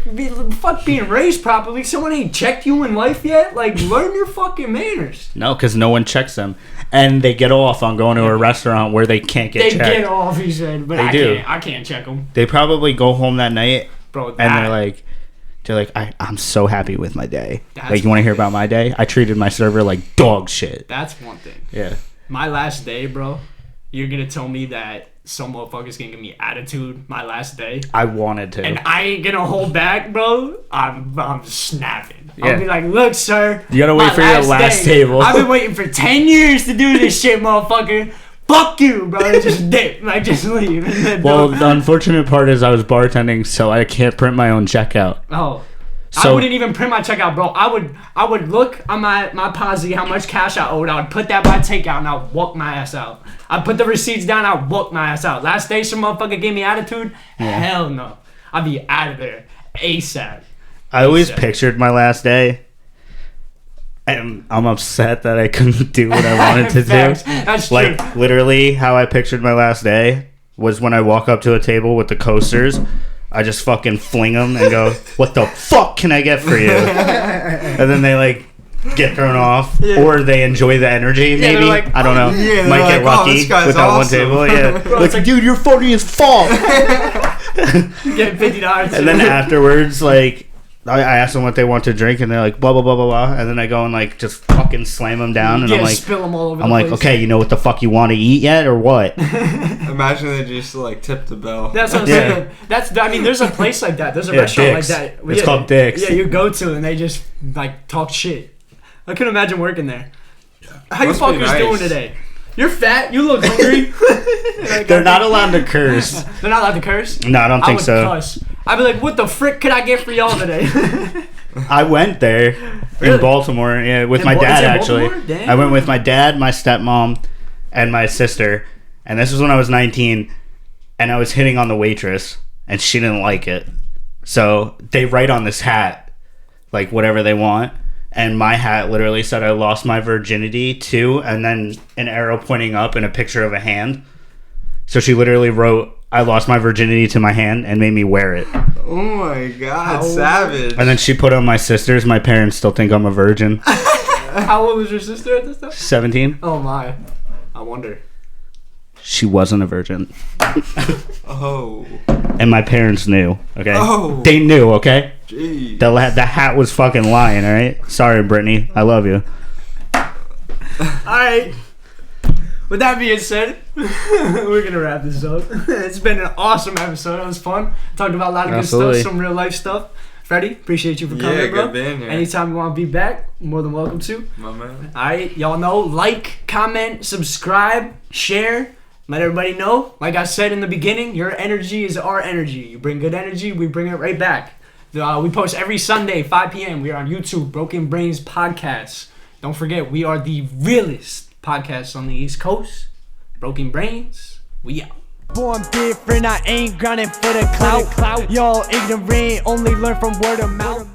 A: fuck being raised properly. Someone ain't checked you in life yet. Like, learn your fucking manners.
C: No, because no one checks them, and they get off on going to a restaurant where they can't get checked.
A: They get off, he said, but I can't check them.
C: They probably go home that night,
A: bro,
C: and they're like, They're like, I'm so happy with my day.
A: That's
C: like, you want to hear
A: one thing.
C: about my day? I treated my server like dog shit.
A: That's one thing.
C: Yeah.
A: My last day, bro. You're gonna tell me that some motherfuckers gonna give me attitude my last day,
C: I wanted to.
A: and I ain't gonna hold back, bro. I'm snapping.
C: Yeah.
A: I'll be like, look, sir.
C: You gotta wait
A: my
C: for your last
A: day.
C: table.
A: I've been waiting for 10 years to do this shit, motherfucker. Fuck you, bro. Just dip. Like, just leave.
C: Well, the unfortunate part is I was bartending, so I can't print my own checkout.
A: Oh.
C: So-
A: I wouldn't even print my checkout, bro. I would look on my posse, how much cash I owed. I would put that by takeout, and I'd walk my ass out. I'd put the receipts down, I'd walk my ass out. Last day, some motherfucker gave me attitude. Hell no. I'd be out of there ASAP.
C: I always pictured my last day, and I'm upset that I couldn't do what I wanted to
A: Facts.
C: do.
A: That's true.
C: Like, literally, how I pictured my last day was when I walk up to a table with the coasters, I just fucking fling them and go, what the fuck can I get for you? And then they, like, get thrown off, or they enjoy the energy, maybe.
A: they're like,
C: I don't know.
B: Yeah,
C: Might
B: they're
C: get
B: like, oh,
C: lucky
B: this guy's
C: with that
B: awesome.
C: one table. Yeah.
A: Bro,
C: like, dude, you're funny as fuck.
A: Get $50.
C: And then afterwards, like, I ask them what they want to drink, and they're like, blah, blah, blah, blah, blah. And then I go and, like, just fucking slam them down. And
A: yeah,
C: I'm like,
A: spill them all over
C: I'm
A: the
C: like,
A: place.
C: okay, you know what the fuck you want to eat yet, or what?
B: Imagine they just like tip the bell.
A: That's what I'm saying. I mean, there's a place like that. There's a
C: Yeah,
A: restaurant
C: Dick's.
A: like that.
C: It's called Dick's.
A: Yeah, you go to and they just like talk shit. I couldn't imagine working there. How you
B: Must be
A: fuckers
B: nice.
A: doing today? You're fat. You look hungry. Like,
C: They're not allowed to curse.
A: They're not allowed to curse.
C: No, I don't think
A: would
C: so.
A: Cuss. I'd be like, what the frick could I get for y'all today?
C: I went there
A: Really?
C: in Baltimore, yeah, with
A: In
C: my
A: Ba-
C: dad,
A: it's in
C: actually.
A: Baltimore? Damn.
C: I went with my dad, my stepmom, and my sister. And this was when I was 19, and I was hitting on the waitress, and she didn't like it. So they write on this hat, like, whatever they want. And my hat literally said I lost my virginity to, and then an arrow pointing up and a picture of a hand. So she literally wrote, I lost my virginity to my hand, and made me wear it.
B: Oh my god,
A: How-
B: savage.
C: And then she put on my sister's. My parents still think I'm a virgin.
A: How old was your sister at this time?
C: 17.
A: Oh my. I wonder.
C: She wasn't a virgin.
B: Oh,
C: And my parents knew, okay?
B: Oh.
C: They knew, okay?
B: jeez.
C: The hat was fucking lying, alright? Sorry, Brittany. I love you.
A: Alright. With that being said, we're gonna wrap this up. It's been an awesome episode. It was fun. Talked about a lot of
C: Absolutely.
A: good stuff, some real life stuff. Freddie, appreciate you for coming,
B: Yeah,
A: bro.
B: good being here.
A: Anytime you want to be back, more than welcome to.
B: My man.
A: Alright, y'all know, like, comment, subscribe, share, let everybody know. Like I said in the beginning, your energy is our energy. You bring good energy, we bring it right back. We post every Sunday, 5 p.m. We are on YouTube, Broken Brains Podcast. Don't forget, we are the realest podcast on the East Coast. Broken Brains, we out.
D: Boy, I'm different, I ain't grinding for the clout. Y'all ignorant, only learn from word of mouth.